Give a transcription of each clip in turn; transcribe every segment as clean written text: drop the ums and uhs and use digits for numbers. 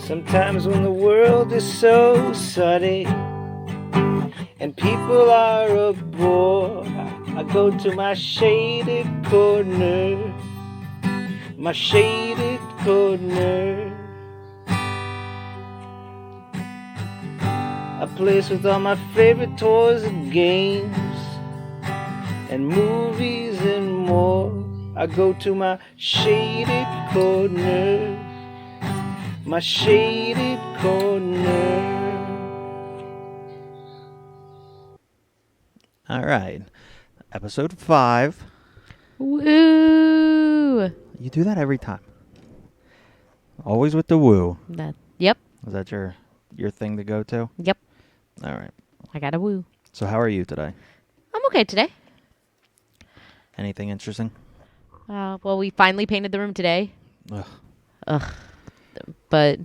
Sometimes when the world is so sunny and people are a bore, I go to my shaded corner, my shaded corner. A place with all my favorite toys and games and movies and more. I go to my shaded corner, my shaded corner. All right. Episode 5. Woo! You do that every time. Always with the woo. Yep. Is that your thing to go to? Yep. All right. I got a woo. So how are you today? I'm okay today. Anything interesting? Well, we finally painted the room today. Ugh. But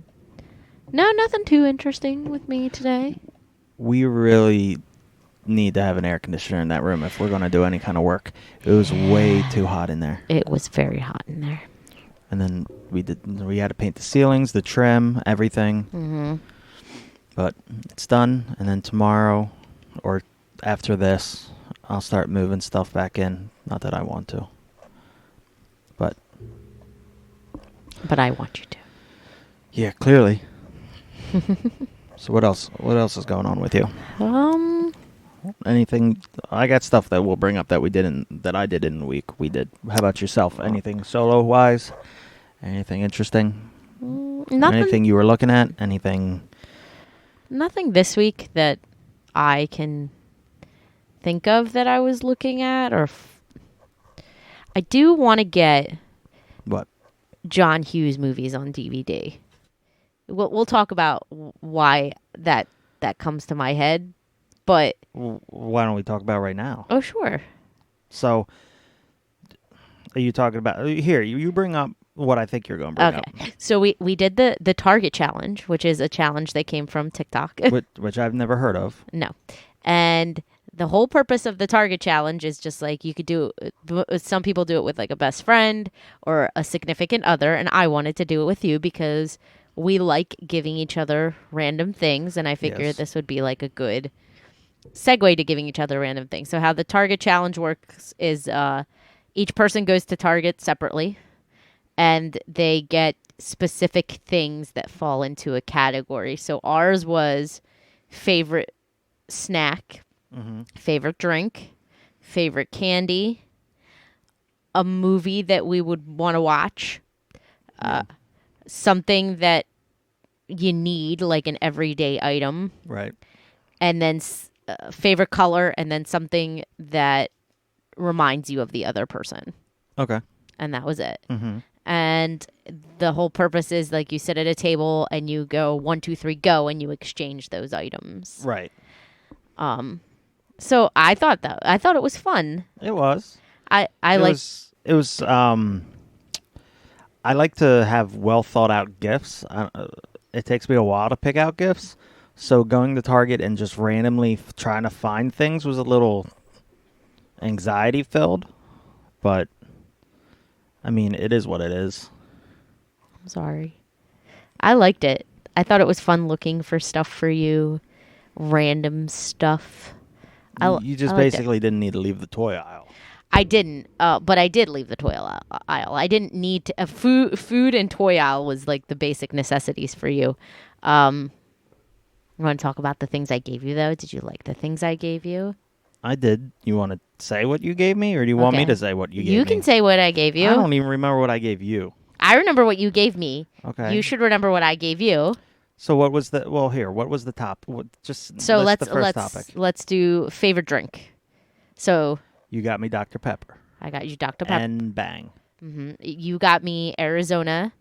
no, nothing too interesting with me today. We really need to have an air conditioner in that room if we're going to do any kind of work. It was way too hot in there. It was very hot in there. And then we had to paint the ceilings, the trim, everything. Mm-hmm. But it's done, and then tomorrow or after this, I'll start moving stuff back in. Not that I want to. But I want you to. yeah, clearly. So what else? What else is going on with you? Anything? I got stuff that we'll bring up that I did in the week. We did. How about yourself? Anything solo wise? Anything interesting? Nothing. Anything you were looking at? Anything? Nothing this week that I can think of that I was looking at, or I do want to get What? John Hughes movies on DVD. We'll talk about why that comes to my head, but Why don't we talk about it right now? oh sure. So, are you talking about here? You bring up what I think you're going to bring Okay, so we did the Target challenge, which is a challenge that came from TikTok. up, which I've never heard of. No, and the whole purpose of the Target challenge is just like you could do. Some people do it with like a best friend or a significant other, and I wanted to do it with you because we like giving each other random things, and I figured Yes. this would be like a good segue to giving each other random things. So how the Target challenge works is each person goes to Target separately, and they get specific things that fall into a category. So ours was favorite snack, favorite drink, favorite candy, a movie that we would want to watch, something that you need, like an everyday item, Right. and then favorite color, and then something that reminds you of the other person. Okay. And that was it. Mm-hmm. And the whole purpose is like you sit at a table and you go 1, 2, 3, go, and you exchange those items. Right. So I thought it was fun. It was. I It like was. I like to have well thought out gifts. It takes me a while to pick out gifts, so going to Target and just randomly trying to find things was a little anxiety filled. But I mean, it is what it is. I'm sorry. I liked it. I thought it was fun looking for stuff for you, random stuff. You just I liked it. basically didn't need to leave the toy aisle. I didn't, but I did leave the toy aisle. I didn't need to. Food and toy aisle was like the basic necessities for you. You want to talk about the things I gave you, though? Did you like the things I gave you? I did. You want to say what you gave me, or do you want me Okay. to say what you gave me? You can say what I gave you. I don't even remember what I gave you. I remember what you gave me. Okay. You should remember what I gave you. So what was the? Well, here. What was the top? Just So list let's the first topic. let's do favorite drink. So You got me Dr. Pepper. I got you Dr. Pepper. And bang. You got me Arizona,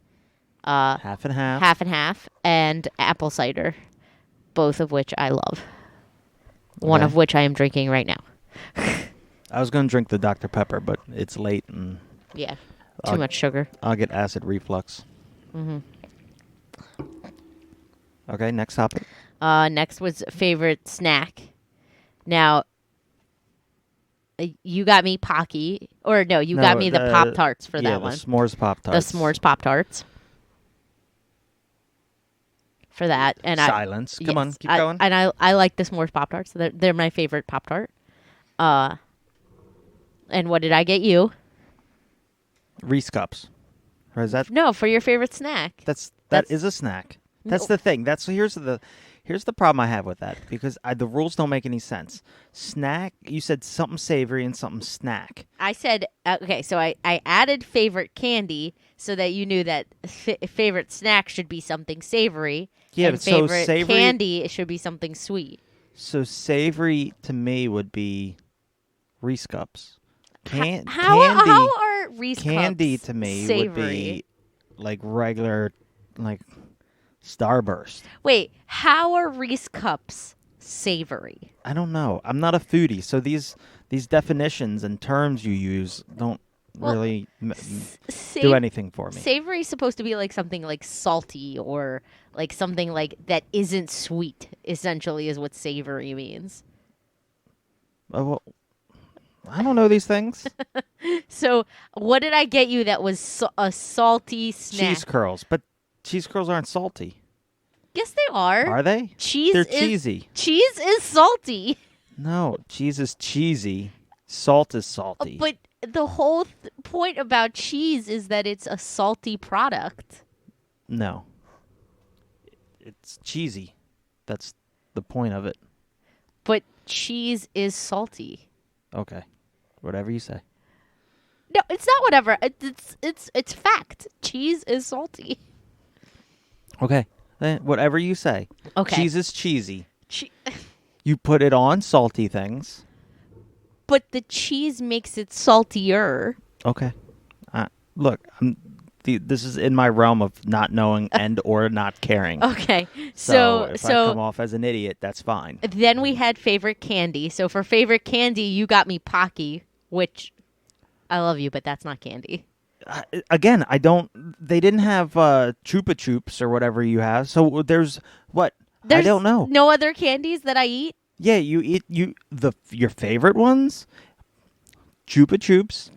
Half and half. half and half, and apple cider, both of which I love. One Okay. of which I am drinking right now. I was going to drink the Dr. Pepper, but it's late and Yeah, too much sugar. I'll get acid reflux. Okay, next topic. Next was favorite snack. Now, you got me Pocky, or no, you got me the Pop Tarts for that one. the s'mores Pop-Tarts. The s'mores Pop Tarts. for that. And Silence. Come on, keep going. And I like the s'mores Pop Tarts. They're my favorite Pop Tart. And what did I get you? Reese cups. Or is that? No, for your favorite snack. That is a snack. That's the thing. Here's the problem I have with that, because the rules don't make any sense. Snack. You said something savory and something snack. I said okay. So I added favorite candy so that you knew that favorite snack should be something savory. Yeah, and but so favorite savory. candy should be something sweet. So savory to me would be Reese cups. How are Reese candy cups to me savory? would be like regular, like Starburst. Wait, how are Reese cups savory? I don't know. I'm not a foodie, so these definitions and terms you use don't really do anything for me. Savory is supposed to be like something like salty or like something like that isn't sweet. Essentially, is what savory means. Well, I don't know these things. So, what did I get you that was a salty snack? Cheese curls, but cheese curls aren't salty. Yes, they are. Are they? They're cheesy. Cheese is salty. No, cheese is cheesy. Salt is salty. But the whole point about cheese is that it's a salty product. No. It's cheesy. That's the point of it. But cheese is salty. Okay. Whatever you say. No, it's not whatever. It's fact. Cheese is salty. Okay. Whatever you say. Okay. Cheese is cheesy. You put it on salty things. But the cheese makes it saltier. Okay. Look, this is in my realm of not knowing and or not caring. Okay. So if I come off as an idiot, that's fine. Then we had favorite candy. So for favorite candy, you got me Pocky, which I love you, but that's not candy. Again, they didn't have Chupa Chups or whatever you have. So there's what? I don't know. No other candies that I eat? Yeah, you eat your favorite ones, Chupa Chups,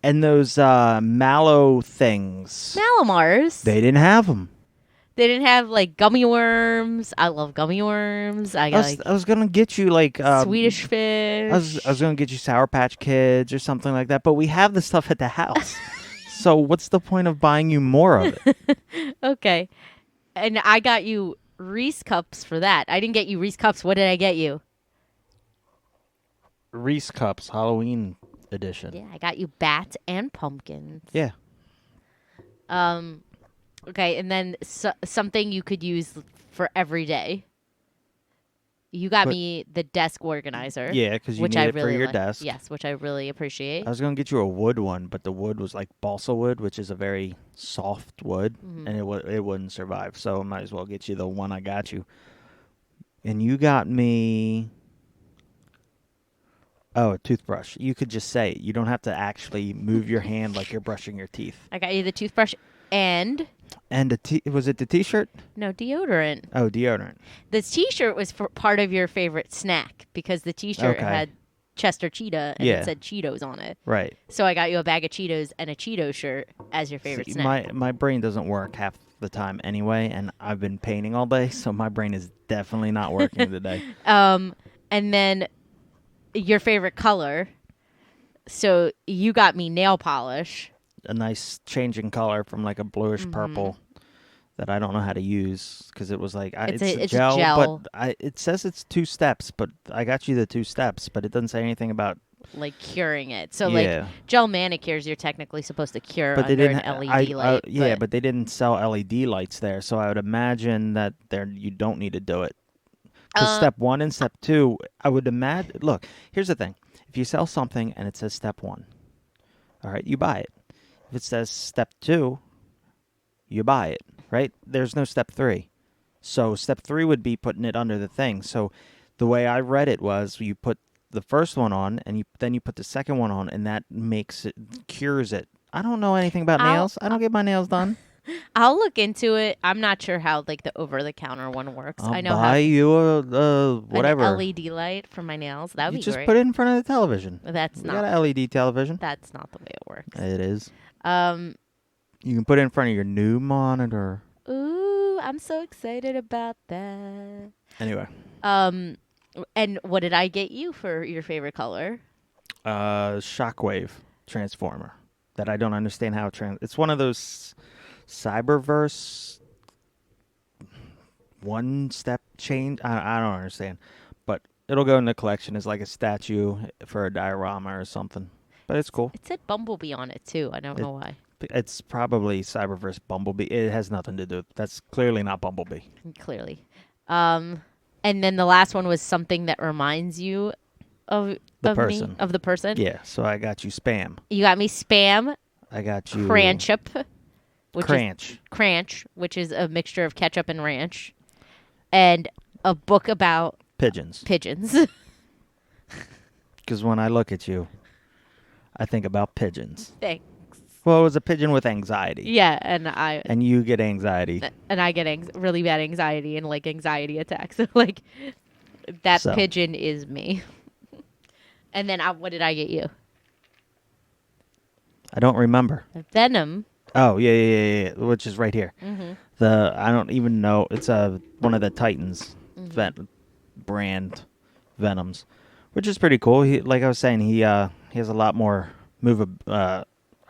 and those mallow things. Mallomars. They didn't have them. They didn't have like gummy worms. I love gummy worms. I was gonna get you like Swedish fish. I was gonna get you Sour Patch Kids or something like that. But we have the stuff at the house. So what's the point of buying you more of it? Okay, and I got you Reese cups for that. I didn't get you Reese cups. What did I get you? Reese Cups Halloween edition. Yeah, I got you bats and pumpkins. Yeah. Okay, and then something you could use for every day. You got me the desk organizer. Yeah, because you which need I it really for your like. desk. Yes, which I really appreciate. I was going to get you a wood one, but the wood was like balsa wood, which is a very soft wood, and it wouldn't survive. So I might as well get you the one I got you. And you got me... Oh, a toothbrush. You could just say it. You don't have to actually move your hand like you're brushing your teeth. I got you the toothbrush and... And was it the T-shirt? No, deodorant. Oh, deodorant. The T-shirt was for part of your favorite snack because the T-shirt had Chester Cheetah and it said Cheetos on it. Right. So I got you a bag of Cheetos and a Cheeto shirt as your favorite snack. My brain doesn't work half the time anyway, and I've been painting all day, so my brain is definitely not working today. And then your favorite color. So you got me nail polish. A nice changing color from like a bluish purple that I don't know how to use because it was like it's a gel. But it says it's 2 steps, but I got you the 2 steps, but it doesn't say anything about like curing it. So like gel manicures, you're technically supposed to cure but under an LED light. But they didn't sell LED lights there, so I would imagine that you don't need to do it. Because step 1 and step 2, I would imagine. Look, here's the thing: if you sell something and it says step 1, all right, you buy it. If it says step 2, you buy it, right? There's no step 3. So step 3 would be putting it under the thing. So the way I read it was you put the first one on and then you put the second one on, and that cures it. I don't know anything about nails. I don't get my nails done. I'll look into it. I'm not sure how like the over-the-counter one works. I know buy you a whatever an LED light for my nails. That would be just great. put it in front of the television. We got an LED television. That's not the way it works. It is. You can put it in front of your new monitor. Ooh, I'm so excited about that. Anyway, And what did I get you for your favorite color? Shockwave Transformer that I don't understand how it's one of those Cyberverse one step change. I don't understand, but it'll go in the collection as like a statue for a diorama or something. But it's cool. It said Bumblebee on it too. I don't know why. It's probably Cyberverse Bumblebee. It has nothing to do. That's clearly not Bumblebee. Clearly. And then the last one was something that reminds you of The me, of the person. Yeah. So I got you Spam. You got me Spam, I got you Cranchup, Cranch, which is a mixture of ketchup and ranch, and a book about pigeons. pigeons. Because when I look at you, I think about pigeons. Thanks. Well, it was a pigeon with anxiety. Yeah, And you get anxiety. and I get really bad anxiety and like anxiety attacks. So like that So. pigeon is me. And then what did I get you? I don't remember. Venom. Oh, yeah, which is right here. Mm-hmm. I don't even know. It's one of the Titans brand Venoms, which is pretty cool. Like I was saying, he has a lot more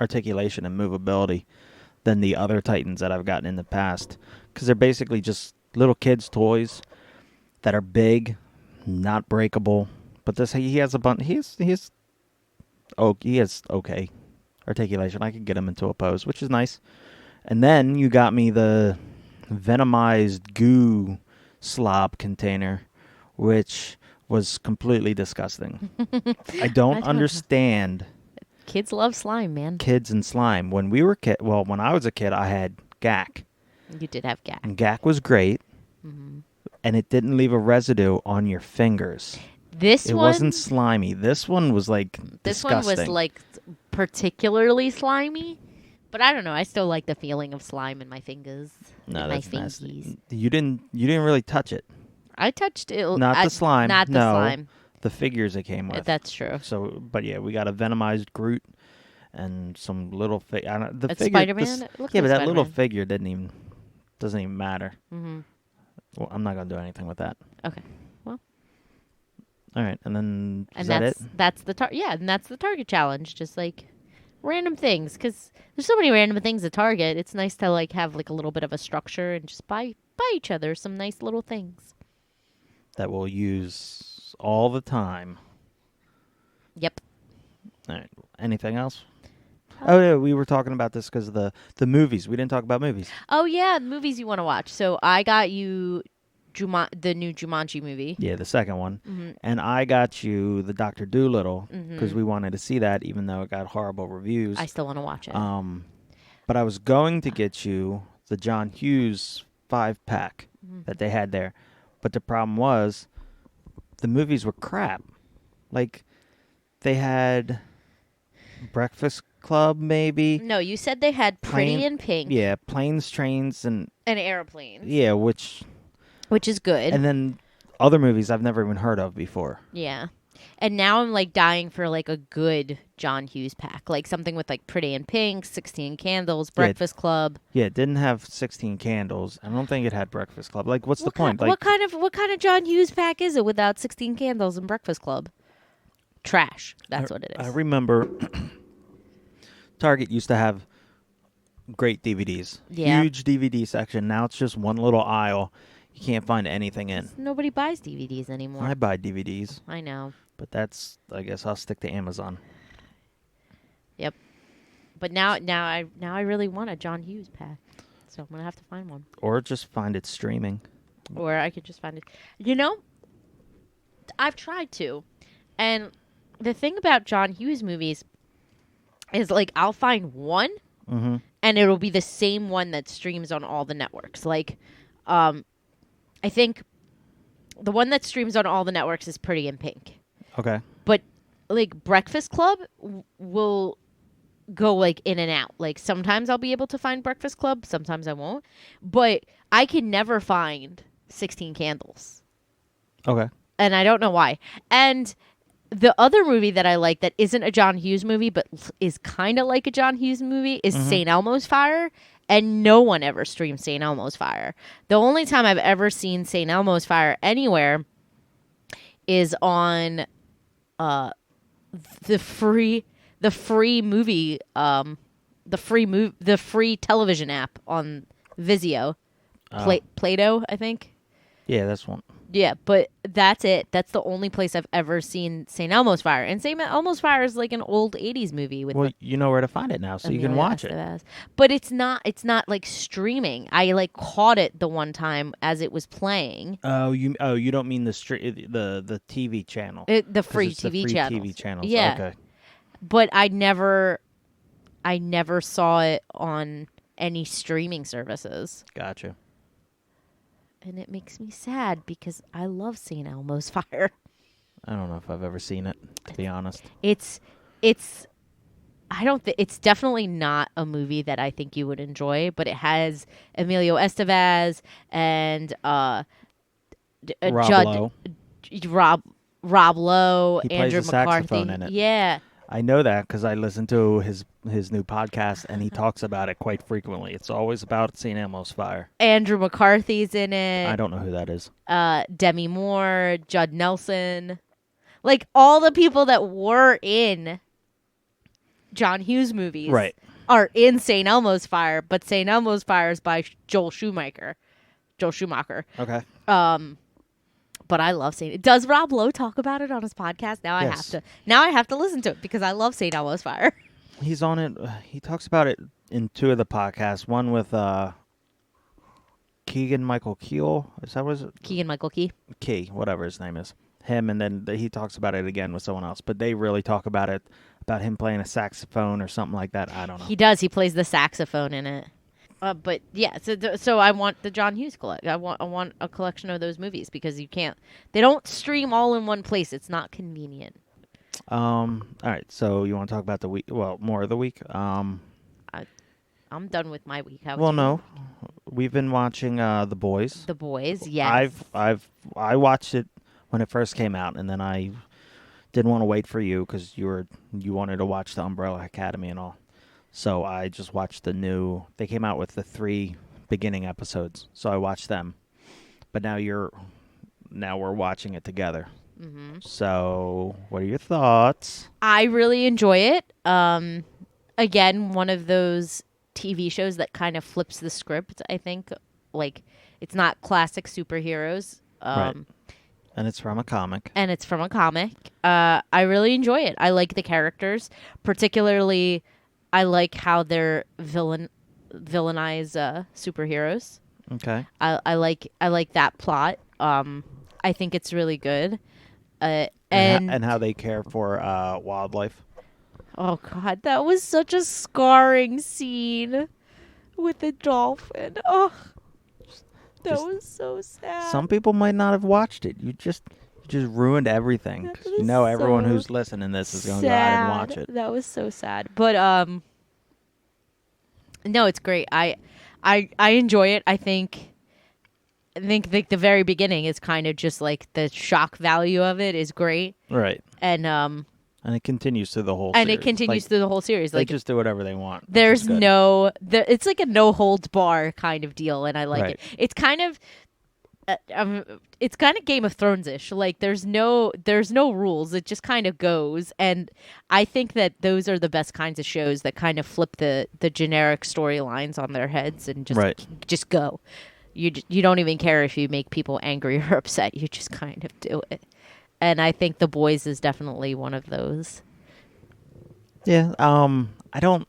articulation and movability than the other Titans that I've gotten in the past, because they're basically just little kids' toys that are big, not breakable. But he has a bunch. He has okay articulation. I could get him into a pose, which is nice. And then you got me the Venomized goo slob container, which was completely disgusting. I don't understand. Kids love slime, man. Kids and slime. When I was a kid, I had GAC. You did have GAC. And GAC was great, and it didn't leave a residue on your fingers. It wasn't slimy. This one was like disgusting. One was like particularly slimy, but I don't know. I still like the feeling of slime in my fingers. No, my that's nasty. fingies. You didn't really touch it. I touched it. Not the slime. Not the no, slime. The figures it came with. That's true. So, but yeah, we got a Venomized Groot and some little figure. That's Spider-Man. It looks Yeah, like but that Spider-Man. little figure doesn't even matter. Mm-hmm. Well, I'm not gonna do anything with that. Okay. Well. All right, and then is And that it? that's the and that's the Target challenge. Just like random things, because there's so many random things at Target. It's nice to like have like a little bit of a structure and just buy each other some nice little things. That we'll use all the time. Yep. All right. Anything else? Oh yeah, we were talking about this because of the movies. We didn't talk about movies. Oh yeah, movies you want to watch. So I got you the new Jumanji movie. Yeah, the second one. Mm-hmm. And I got you the Dr. Dolittle because we wanted to see that, even though it got horrible reviews. I still want to watch it. But I was going to get you the John Hughes 5-pack that they had there. But the problem was the movies were crap. Like, they had Breakfast Club, maybe. No, you said they had Pretty in Pink. Yeah, Planes, Trains, and Airplanes. yeah, which is good. And then other movies I've never even heard of before. Yeah. And now I'm like dying for like a good John Hughes pack, like something with like Pretty in Pink, 16 Candles, Breakfast Club. Yeah, it didn't have 16 Candles. I don't think it had Breakfast Club. Like, what's the point? Like, what kind of John Hughes pack is it without 16 Candles and Breakfast Club? Trash. That's what it is. I remember Target used to have great DVDs. Yeah. Huge DVD section. Now it's just one little aisle. You can't find anything in. Nobody buys DVDs anymore. I buy DVDs. I know. But I guess I'll stick to Amazon. Yep. But now I really want a John Hughes pack. So I'm going to have to find one. Or just find it streaming. Or I could just find it. You know, I've tried to. And the thing about John Hughes movies is like I'll find one and it'll be the same one that streams on all the networks. Like I think the one that streams on all the networks is Pretty in Pink. Okay. But like Breakfast Club will go like in and out. Like sometimes I'll be able to find Breakfast Club, sometimes I won't. But I can never find 16 Candles. Okay. And I don't know why. And the other movie that I like that isn't a John Hughes movie but is kind of like a John Hughes movie is St. Elmo's Fire. and no one ever streams St. Elmo's Fire. The only time I've ever seen St. Elmo's Fire anywhere is on the free movie the free television app on Vizio. Play-Doh, I think. Yeah, that's one. Yeah, but that's it. That's the only place I've ever seen St. Elmo's Fire. And St. Elmo's Fire is like an old 80s movie with Well, you know where to find it now, so you can Emilio watch it. Estevez. But it's not like streaming. I like caught it the one time as it was playing. You don't mean the TV channel. The 'Cause free it's the TV free channels. TV channels. Yeah. Okay. But I never saw it on any streaming services. Gotcha. And it makes me sad because I love St. Elmo's Fire. I don't know if I've ever seen it, to be honest. It's definitely not a movie that I think you would enjoy, but it has Emilio Estevez and Rob Judd, Lowe. Rob Lowe, He plays Andrew the McCarthy. saxophone in it. Yeah. I know that because I listen to his new podcast, and he talks about it quite frequently. It's always about St. Elmo's Fire. Andrew McCarthy's in it. I don't know who that is. Demi Moore, Judd Nelson. Like all the people that were in John Hughes movies Right. are in St. Elmo's Fire, but St. Elmo's Fire is by Joel Schumacher. Okay. But I love St. Does Rob Lowe talk about it on his podcast? Now Yes. I have to listen to it because I love St. Elmo's Fire. He's on it. He talks about it in two of the podcasts. One with Keegan Michael Keel. Is that what it? Keegan Michael Key. Key, whatever his name is. Him, and then he talks about it again with someone else. But they really talk about it, about him playing a saxophone or something like that. I don't know. He does. He plays the saxophone in it. But yeah, so I want the John Hughes collect. I want a collection of those movies because you can't. They don't stream all in one place. It's not convenient. All right. So you want to talk about the week? Well, more of the week. I'm done with my week. How Well, was no, we've been watching The Boys. The Boys. Yes. I watched it when it first came out, and then I didn't want to wait for you because you wanted to watch the Umbrella Academy and all. So I just watched they came out with the 3 beginning episodes, so I watched them. But now we're watching it together. Mm-hmm. So what are your thoughts? I really enjoy it. Again, one of those TV shows that kind of flips the script, I think. Like, it's not classic superheroes. Right. And it's from a comic. I really enjoy it. I like the characters. Particularly, I like how they're villainize superheroes. Okay. I like that plot. I think it's really good. And how they care for wildlife. Oh God, that was such a scarring scene with the dolphin. Oh, that was so sad. Some people might not have watched it. You just ruined everything. 'Cause you know everyone who's listening to this is going to go out and watch it. That was so sad. But no, it's great. I enjoy it. I think like the very beginning is kind of just like the shock value of it is great. Right. And it continues through the whole and series. it continues Like, through the whole series. They Like just do whatever they want. which there's is good. it's like a no holds bar kind of deal, and I like Right. it. It's kind of it's kind of Game of Thrones-ish. Like there's no rules. It just kind of goes, and I think that those are the best kinds of shows that kind of flip the generic storylines on their heads and just go. You don't even care if you make people angry or upset. You just kind of do it. And I think The Boys is definitely one of those. Yeah. I don't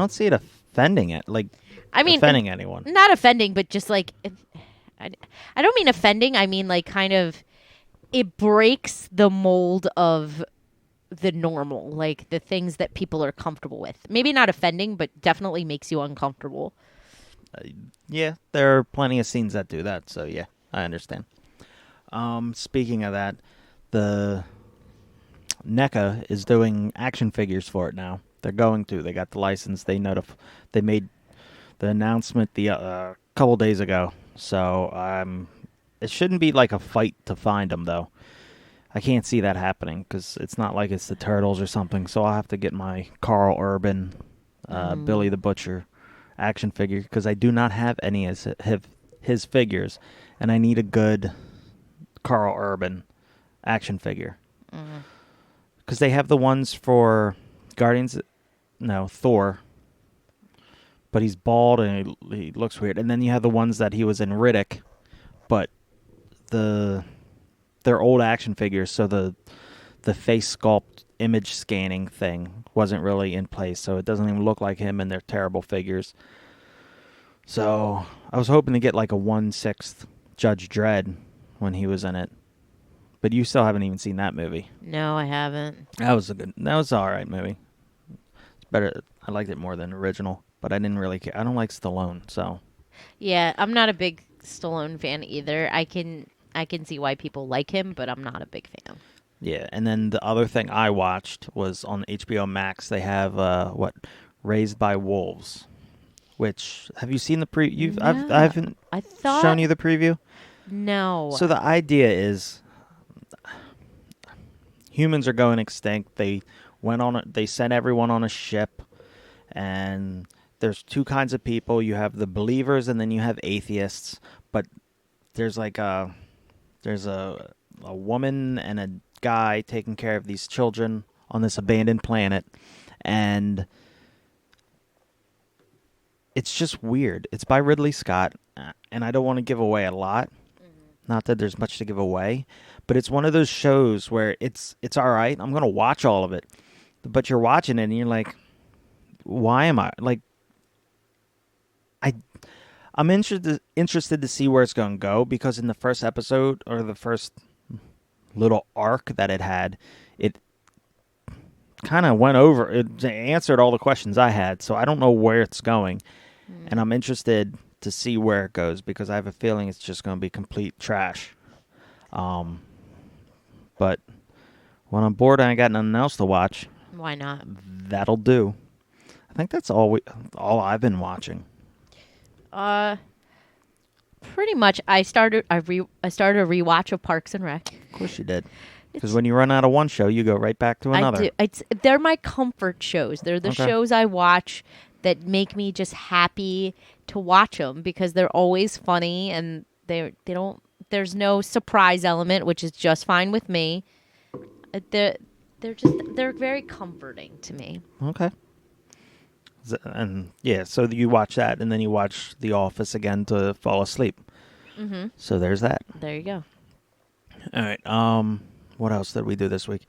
see it offending it. Like, I mean, offending anyone. Not offending, but just like, I don't mean offending. I mean like kind of, it breaks the mold of the normal, like the things that people are comfortable with. Maybe not offending, but definitely makes you uncomfortable. Yeah, there are plenty of scenes that do that. So yeah, I understand. Speaking of that, the NECA is doing action figures for it now. They're going to. They got the license. They made the announcement the couple days ago. So it shouldn't be like a fight to find them though. I can't see that happening because it's not like it's the Turtles or something. So I'll have to get my Carl Urban Billy the Butcher action figure, because I do not have any of his figures, and I need a good Carl Urban action figure. Because they have the ones for Thor, but he's bald and he looks weird. And then you have the ones that he was in Riddick, but they're old action figures, so the face sculpt image scanning thing wasn't really in place, so it doesn't even look like him, and they're terrible figures. So I was hoping to get like a 1/6 Judge Dredd when he was in it. But you still haven't even seen that movie. No, I haven't. That was an alright movie. It's better. I liked it more than the original, but I didn't really care. I don't like Stallone, so. Yeah, I'm not a big Stallone fan either. I can see why people like him, but I'm not a big fan. Yeah, and then the other thing I watched was on HBO Max. They have Raised by Wolves, which have you seen the preview? I haven't shown you the preview. No. So the idea is humans are going extinct. They sent everyone on a ship, and there's two kinds of people. You have the believers, and then you have atheists. But there's like a woman and a guy taking care of these children on this abandoned planet, and it's just weird. It's by Ridley Scott, and I don't want to give away a lot. Not that there's much to give away, but it's one of those shows where it's all right. I'm going to watch all of it. But you're watching it and you're like, why am I like I'm interested to see where it's going to go, because in the first episode, or the first little arc that it had, it kind of it answered all the questions I had, so I don't know where it's going. And I'm interested to see where it goes, because I have a feeling it's just going to be complete trash. But when I'm bored and I got nothing else to watch, why not? That'll do. I think that's all I've been watching. Pretty much. I started a rewatch of Parks and Rec. Of course you did. Because when you run out of one show, you go right back to another. I do. They're my comfort shows. They're the shows I watch that make me just happy to watch them, because they're always funny, and they don't. There's no surprise element, which is just fine with me. They're very comforting to me. Okay. And yeah, so you watch that, and then you watch The Office again to fall asleep. Mm-hmm. So there's that. There you go. All right. What else did we do this week?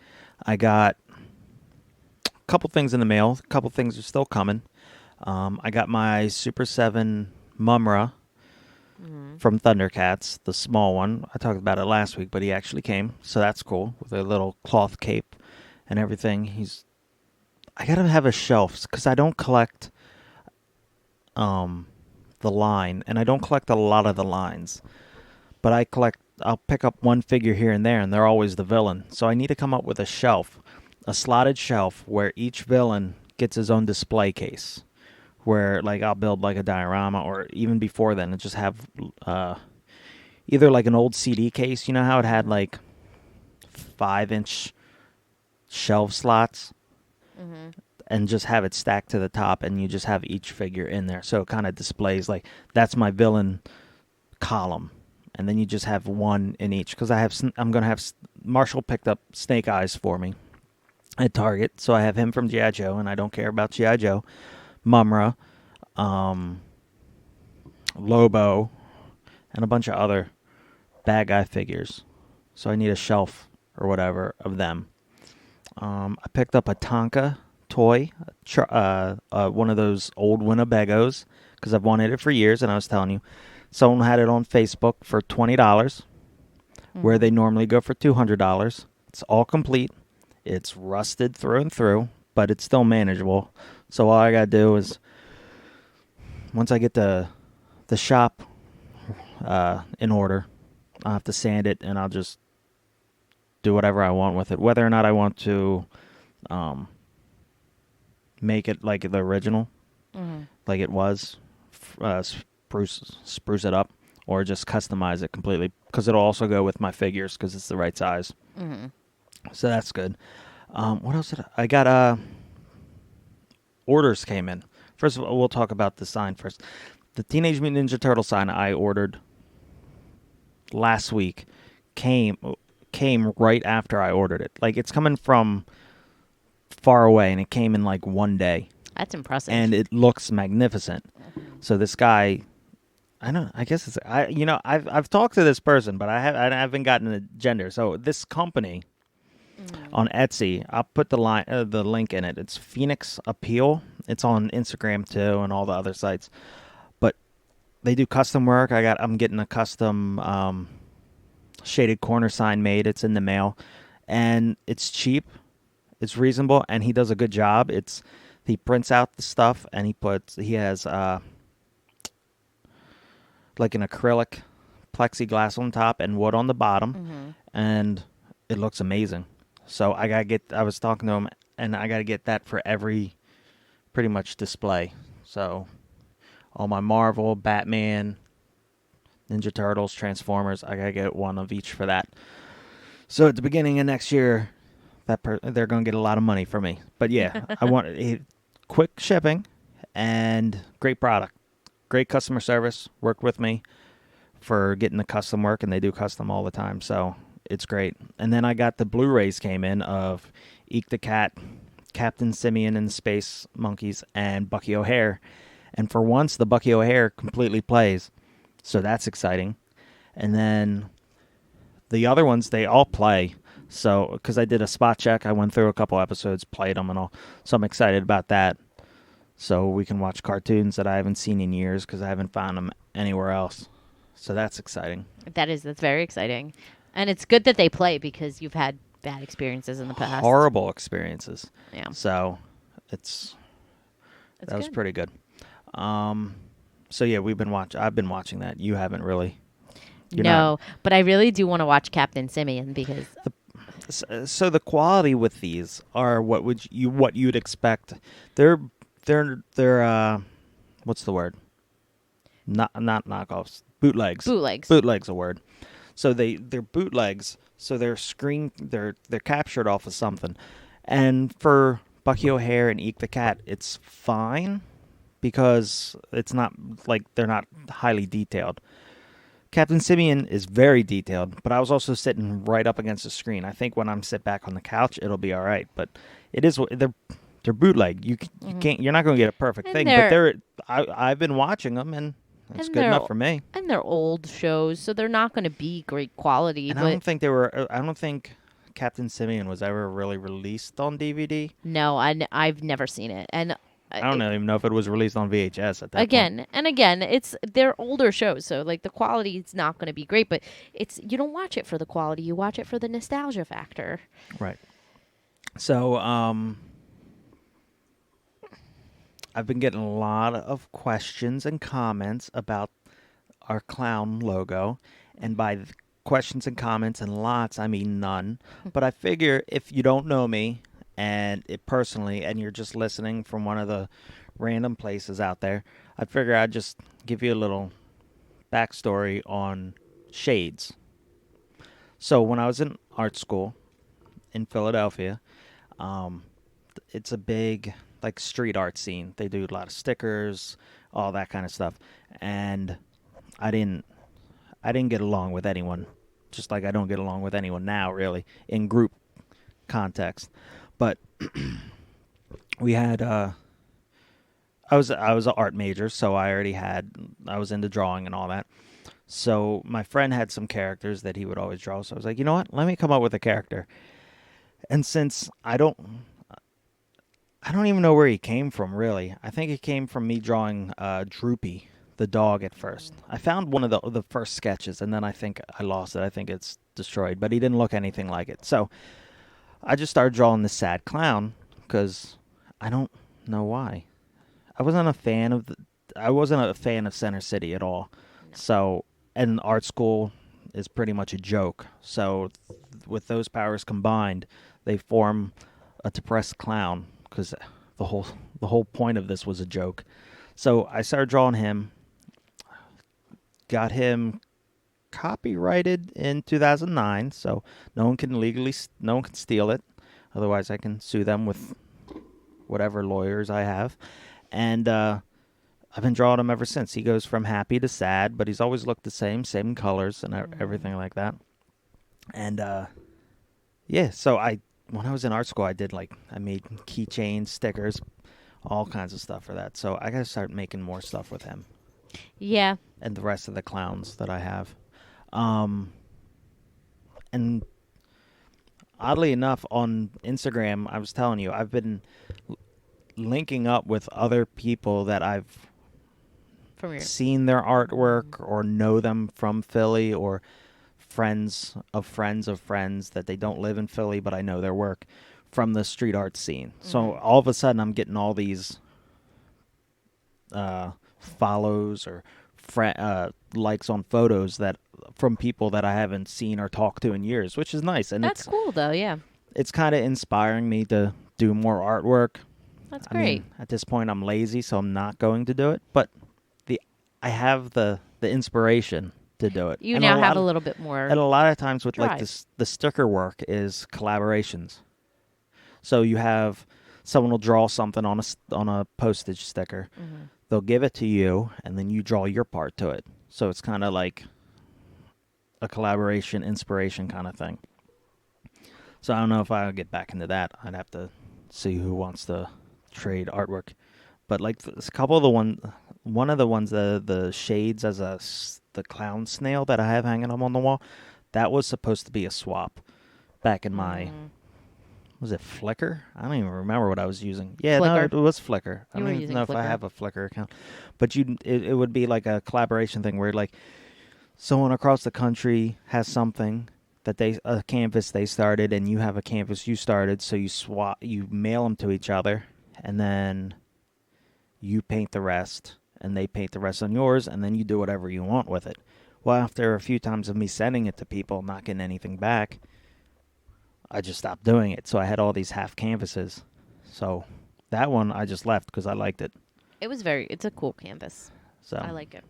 I got a couple things in the mail. A couple things are still coming. I got my Super 7 Mumra from Thundercats, the small one. I talked about it last week, but he actually came, so that's cool, with a little cloth cape and everything. I gotta have a shelf, because I don't collect the line, and I don't collect a lot of the lines, but I'll pick up one figure here and there, and they're always the villain. So I need to come up with a slotted shelf where each villain gets his own display case, where like I'll build like a diorama, or even before then, and just have either like an old CD case. You know how it had like 5-inch shelf slots? Mm-hmm. And just have it stacked to the top, and you just have each figure in there, so it kind of displays like that's my villain column, and then you just have one in each, because I'm gonna have Marshall picked up Snake Eyes for me at Target, so I have him from G.I. Joe, and I don't care about G.I. Joe, Mumra, Lobo, and a bunch of other bad guy figures, so I need a shelf or whatever of them. I picked up a Tonka toy, one of those old Winnebagos, because I've wanted it for years, and I was telling you, someone had it on Facebook for $20, where they normally go for $200. It's all complete. It's rusted through and through, but it's still manageable. So all I gotta do is, once I get the shop in order, I'll have to sand it, and I'll just do whatever I want with it. Whether or not I want to make it like the original, like it was, spruce it up, or just customize it completely, because it'll also go with my figures, because it's the right size. So that's good. What else did I got? orders came in. First of all, we'll talk about the sign first. The Teenage Mutant Ninja Turtle sign I ordered last week came right after I ordered it. Like, it's coming from far away, and it came in like one day. That's impressive. And it looks magnificent. So this guy, I guess it's I've talked to this person, but I haven't gotten a gender. So this company on Etsy, I'll put the link in it. It's Phoenix Appeal. It's on Instagram too and all the other sites. But they do custom work. I'm getting a custom shaded corner sign made. It's in the mail, and it's cheap. It's reasonable, and he does a good job. He prints out the stuff, and he has like an acrylic plexiglass on top and wood on the bottom, and it looks amazing. So I was talking to him, and I gotta get that for every pretty much display. So all my Marvel, Batman, Ninja Turtles, Transformers, I gotta get one of each for that. So at the beginning of next year, they're gonna get a lot of money from me. But yeah, I want quick shipping and great product, great customer service. Worked with me for getting the custom work, and they do custom all the time, so it's great. And then I got the Blu-rays came in of Eek the Cat, Captain Simeon and the Space Monkeys, and Bucky O'Hare. And for once, the Bucky O'Hare completely plays, so that's exciting. And then the other ones, they all play. So, because I did a spot check, I went through a couple episodes, played them and all. So I'm excited about that. So we can watch cartoons that I haven't seen in years because I haven't found them anywhere else. So that's exciting. That's very exciting. And it's good that they play because you've had bad experiences in the past. Horrible experiences. Yeah. So that was pretty good. So yeah, I've been watching that. You haven't really. No, but I really do want to watch Captain Simeon because so the quality with these are what you'd expect. They're what's the word? Not knockoffs. Bootlegs. Bootlegs a word. So they're bootlegs. So they're captured off of something. And for Bucky O'Hare and Eek the Cat, it's fine because it's not like they're not highly detailed. Captain Simeon is very detailed, but I was also sitting right up against the screen. I think when I'm sit back on the couch, it'll be all right. But they're bootleg. You're not going to get a perfect thing. But I've been watching them, and it's good enough for me. And they're old shows, so they're not going to be great quality. And I don't think Captain Simeon was ever really released on DVD. No, I've never seen it, and I don't even know if it was released on VHS at that point. Again, they're older shows, so like the quality is not going to be great. But you don't watch it for the quality; you watch it for the nostalgia factor. Right. So, I've been getting a lot of questions and comments about our clown logo, and by questions and comments and lots, I mean none. But I figure if you don't know me personally, and you're just listening from one of the random places out there, I figure I'd just give you a little backstory on shades. So when I was in art school in Philadelphia, it's a big like street art scene. They do a lot of stickers, all that kind of stuff, and I didn't get along with anyone, just like I don't get along with anyone now, really, in group context. But we had I was an art major, so I was into drawing and all that. So my friend had some characters that he would always draw. So I was like, you know what? Let me come up with a character. And since I don't even know where he came from, really. I think it came from me drawing Droopy, the dog, at first. I found one of the first sketches, and then I think I lost it. I think it's destroyed, but he didn't look anything like it. So I just started drawing this sad clown because I don't know why. I wasn't a fan of Center City at all. No. So, and art school is pretty much a joke. So with those powers combined, they form a depressed clown because the whole point of this was a joke. So I started drawing him, got him copyrighted in 2009, so no one can steal it. Otherwise, I can sue them with whatever lawyers I have. And I've been drawing him ever since. He goes from happy to sad, but he's always looked the same colors and everything like that. And yeah, so when I was in art school, I made keychains, stickers, all kinds of stuff for that. So I got to start making more stuff with him Yeah. and the rest of the clowns that I have. And oddly enough, on Instagram, I was telling you, I've been linking up with other people that I've From your seen their artwork or know them from Philly, or friends of friends of friends that they don't live in Philly, but I know their work from the street art scene. So all of a sudden I'm getting all these follows or likes on photos that from people that I haven't seen or talked to in years, which is nice. And That's cool, though. Yeah. it's kind of inspiring me to do more artwork. That's I mean, great. at this point I'm lazy, so I'm not going to do it, but I have the inspiration to do it. You And now a have lot a little bit more. And a lot of times with like drive. this, the sticker work is collaborations. So you have someone will draw something on a postage sticker. Mm-hmm. They'll give it to you, and then you draw your part to it. So it's kind of like a collaboration, inspiration kind of thing. So I don't know if I'll get back into that. I'd have to see who wants to trade artwork. But like a couple of one of the ones, the shades as the clown snail that I have hanging up on the wall, that was supposed to be a swap back in my, was it Flickr? I don't even remember what I was using. Yeah, no, Flickr. it was Flickr. I You were don't even using know if I Flickr. have a Flickr account. But it would be like a collaboration thing where like someone across the country has something that a canvas they started, and you have a canvas you started, so you mail them to each other, and then you paint the rest, and they paint the rest on yours, and then you do whatever you want with it. Well, after a few times of me sending it to people, not getting anything back, I just stopped doing it. So I had all these half canvases. So that one I just left because I liked it. It's a cool canvas. So I like it.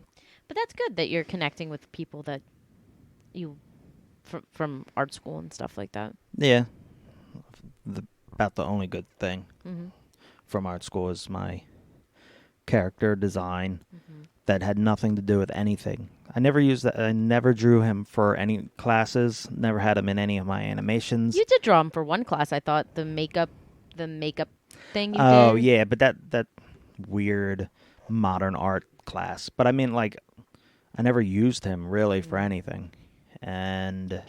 But that's good that you're connecting with people that you from art school and stuff like that. yeah, about the only good thing Mm-hmm. from art school is my character design Mm-hmm. that had nothing to do with anything. I never used that. I never drew him for any classes. Never had him in any of my animations. You did draw him for one class. I thought the makeup thing you Oh did. yeah, but that weird modern art class. But I mean, like, I never used him really for anything. And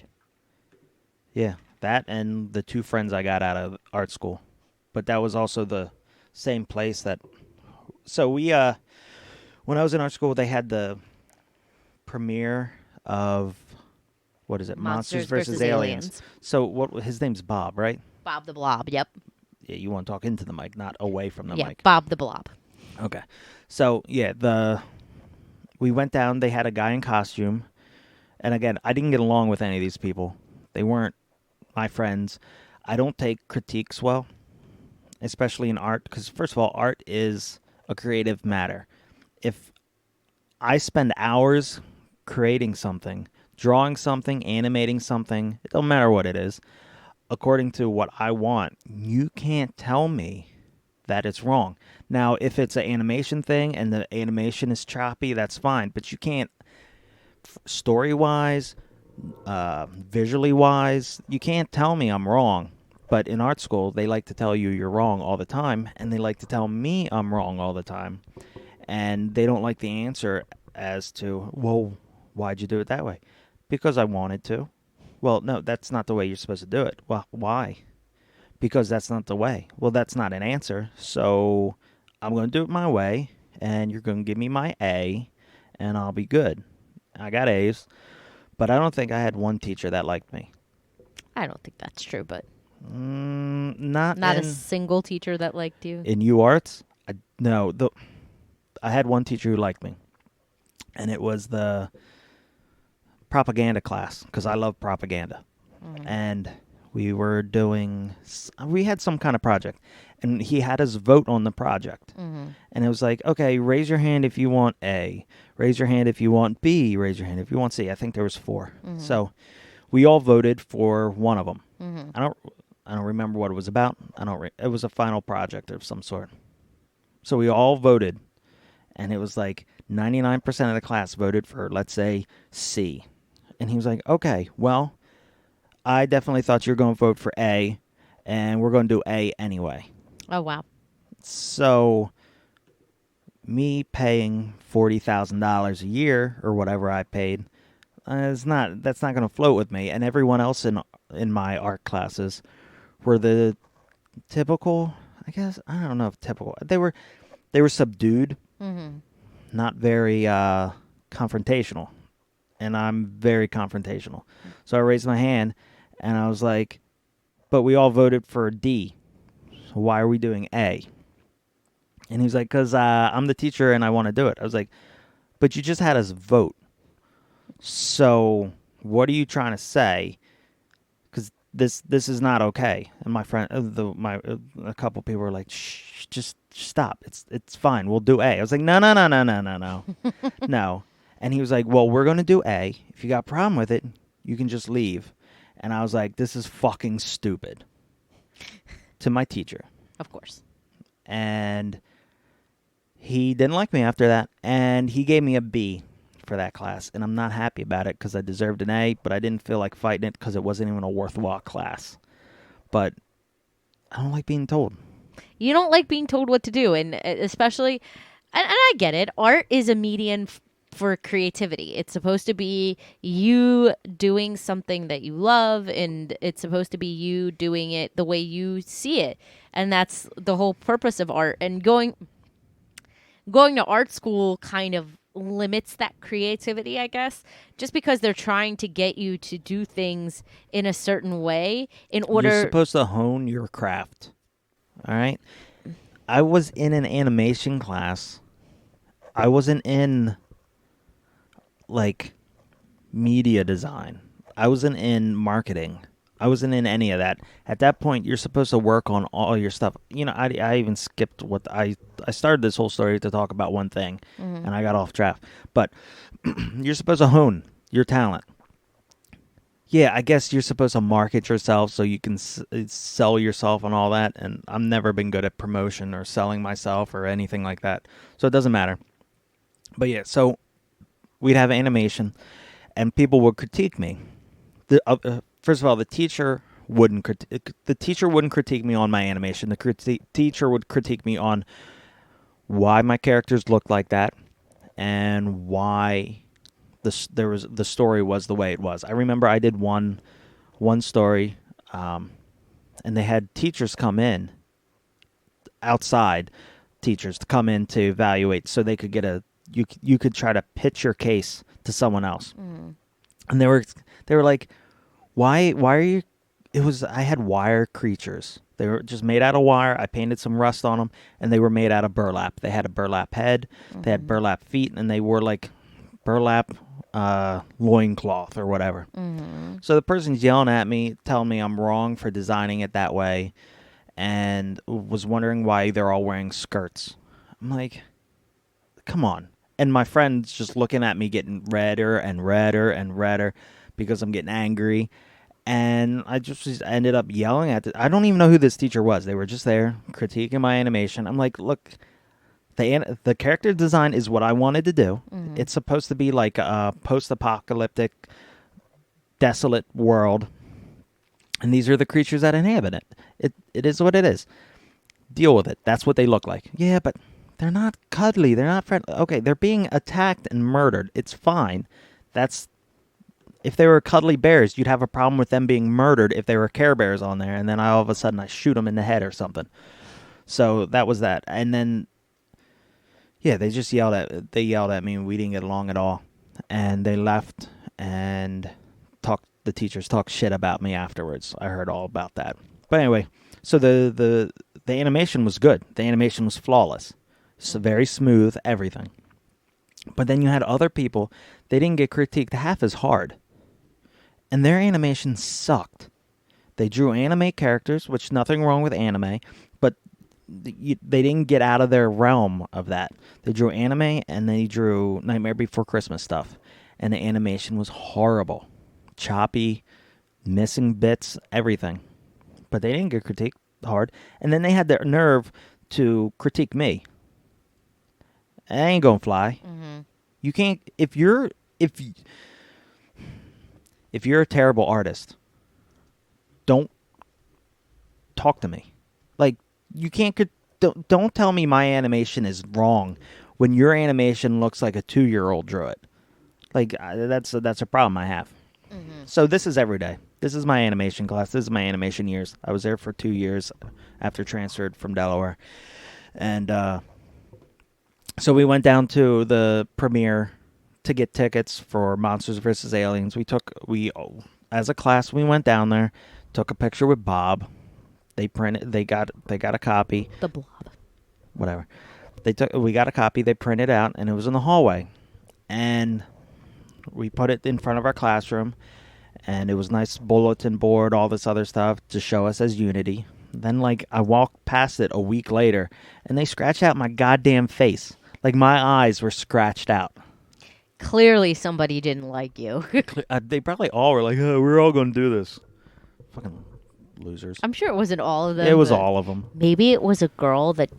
yeah, that and the two friends I got out of art school. But that was also the same place that. So we when I was in art school, they had the premiere of what is it? Monsters versus Aliens. So his name's Bob, right? Bob the Blob. Yep. Yeah, you want to talk into the mic, not away from the Yeah. mic. Bob the Blob. Okay. So, yeah, we went down, they had a guy in costume. And again, I didn't get along with any of these people. They weren't my friends. I don't take critiques well, especially in art, because first of all, art is a creative matter. If I spend hours creating something, drawing something, animating something, it don't matter what it is, according to what I want, you can't tell me that it's wrong. Now, if it's an animation thing and the animation is choppy, that's fine. But you can't, story-wise, visually-wise, you can't tell me I'm wrong. But in art school, they like to tell you you're wrong all the time, and they like to tell me I'm wrong all the time. And they don't like the answer as to, well, why'd you do it that way? Because I wanted to. Well, no, that's not the way you're supposed to do it. Well, why? Because that's not the way. Well, that's not an answer. So I'm going to do it my way, and you're going to give me my A, and I'll be good. I got A's, but I don't think I had one teacher that liked me. I don't think that's true, but Not not in, a single teacher that liked you. in UArts. No, I had one teacher who liked me, and it was the propaganda class, because I love propaganda. And we had some kind of project, and he had us vote on the project. And it was like, okay, raise your hand if you want A, raise your hand if you want B, raise your hand if you want C. I think there was 4. So we all voted for one of them. I don't remember what it was about. It was a final project of some sort. So we all voted, and it was like 99% of the class voted for, let's say, C. And he was like, okay, well, I definitely thought you were going to vote for A, and we're going to do A anyway. Oh, wow. So me paying $40,000 a year or whatever I paid, that's not going to float with me. And everyone else in my art classes were the typical, I guess, I don't know if typical. They were subdued, not very confrontational. And I'm very confrontational. So I raised my hand and I was like, but we all voted for D. So why are we doing A? And he was like, because I'm the teacher and I want to do it. I was like, but you just had us vote. So what are you trying to say? Because this is not okay. And my friend, a couple people were like, shh, just stop. It's fine. We'll do A. I was like, no. No. And he was like, well, we're going to do A. If you got a problem with it, you can just leave. And I was like, this is fucking stupid. To my teacher. Of course. And he didn't like me after that. And he gave me a B for that class. And I'm not happy about it because I deserved an A, but I didn't feel like fighting it because it wasn't even a worthwhile class. But I don't like being told. You don't like being told what to do. And especially, and I get it, art is a medium for creativity. It's supposed to be you doing something that you love, and it's supposed to be you doing it the way you see it. And that's the whole purpose of art. And going to art school kind of limits that creativity, I guess, just because they're trying to get you to do things in a certain way in order. You're supposed to hone your craft. All right? I was in an animation class. I wasn't in like media design. I wasn't in marketing. I wasn't in any of that. At that point, you're supposed to work on all your stuff. You know, I even skipped what I started this whole story to talk about one thing, and I got off track. But you're supposed to hone your talent. Yeah, I guess you're supposed to market yourself so you can sell yourself and all that. And I've never been good at promotion or selling myself or anything like that. So it doesn't matter. But yeah, so we'd have animation, and people would critique me. First of all, the teacher wouldn't critique me on my animation. The teacher would critique me on why my characters looked like that and why the story was the way it was. I remember I did one story, and they had teachers come in, outside teachers to come in to evaluate, so they could get you could try to pitch your case to someone else. And they were like, why are you? I had wire creatures. They were just made out of wire. I painted some rust on them, and they were made out of burlap. They had a burlap head, they had burlap feet, and they wore like burlap loincloth or whatever. So the person's yelling at me, telling me I'm wrong for designing it that way, and was wondering why they're all wearing skirts. I'm like, come on. And my friend's just looking at me getting redder and redder and redder because I'm getting angry. And I just ended up yelling at I don't even know who this teacher was. They were just there critiquing my animation. I'm like, look, the character design is what I wanted to do. It's supposed to be like a post-apocalyptic, desolate world. And these are the creatures that inhabit it. It is what it is. Deal with it. That's what they look like. Yeah, but they're not cuddly. They're not friendly. Okay, they're being attacked and murdered. It's fine. If they were cuddly bears, you'd have a problem with them being murdered if they were Care Bears on there, and then all of a sudden I shoot them in the head or something. So that was that. And then, yeah, they yelled at me, and we didn't get along at all. And they left, and the teachers talked shit about me afterwards. I heard all about that. But anyway, so the animation was good. The animation was flawless. So very smooth, everything. But then you had other people, they didn't get critiqued half as hard. And their animation sucked. They drew anime characters, which nothing wrong with anime, but they didn't get out of their realm of that. They drew anime, and they drew Nightmare Before Christmas stuff. And the animation was horrible. Choppy, missing bits, everything. but they didn't get critiqued hard. And then they had the nerve to critique me. It ain't gonna fly. Mm-hmm. You can't if you're a terrible artist, don't talk to me. Like you can't don't tell me my animation is wrong when your animation looks like a 2-year-old drew it. Like that's a problem I have. Mm-hmm. So this is every day. This is my animation class. This is my animation years. I was there for 2 years after transferred from Delaware. And so we went down to the premiere to get tickets for Monsters vs. Aliens. As a class we went down there, took a picture with Bob. They got a copy. The Blob. Whatever. We got a copy, they printed out, and it was in the hallway. And we put it in front of our classroom, and it was nice bulletin board, all this other stuff to show us as unity. Then, I walked past it a week later, and they scratched out my goddamn face. Like, my eyes were scratched out. Clearly somebody didn't like you. They probably all were like, oh, we're all going to do this. Fucking losers. I'm sure it wasn't all of them. It was but all of them. Maybe it was a girl that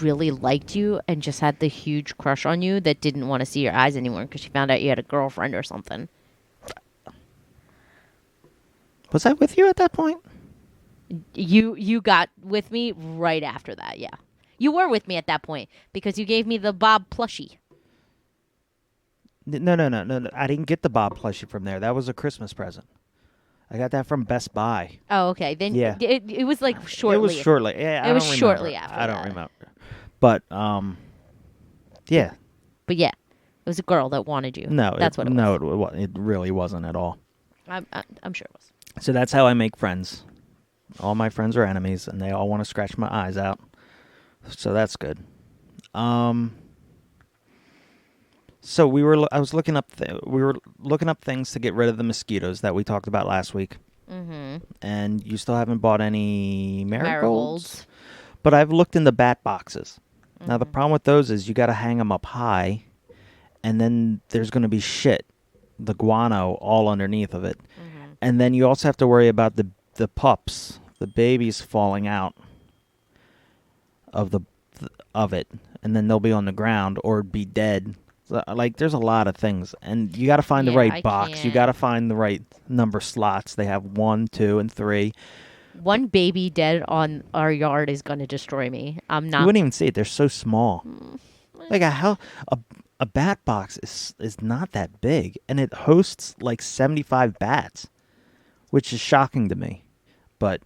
really liked you and just had the huge crush on you that didn't want to see your eyes anymore because she found out you had a girlfriend or something. Was I with you at that point? You got with me right after that, yeah. You were with me at that point because you gave me the Bob plushie. No. I didn't get the Bob plushie from there. That was a Christmas present. I got that from Best Buy. Oh, okay. Then Yeah. it was like shortly. It was shortly. Yeah, It was don't remember. shortly after I don't that. remember. But yeah. But yeah, it was a girl that wanted you. No, That's what it was. No, it really wasn't at all. I'm sure it was. So that's how I make friends. All my friends are enemies, and they all want to scratch my eyes out. So that's good. So we were looking up things to get rid of the mosquitoes that we talked about last week. Mm-hmm. And you still haven't bought any marigolds? Marigolds. But I've looked in the bat boxes. Mm-hmm. Now the problem with those is you got to hang them up high, and then there's going to be the guano all underneath of it. Mm-hmm. And then you also have to worry about the pups, the babies falling out of it, and then they'll be on the ground or be dead. So, there's a lot of things, and you got to find the Yeah, right I box. You can't. got to find the right number slots. They have 1, 2, and 3. One baby dead on our yard is going to destroy me. I'm You not. wouldn't even see it. They're so small. Like a bat box is not that big, and it hosts 75 bats, which is shocking to me. But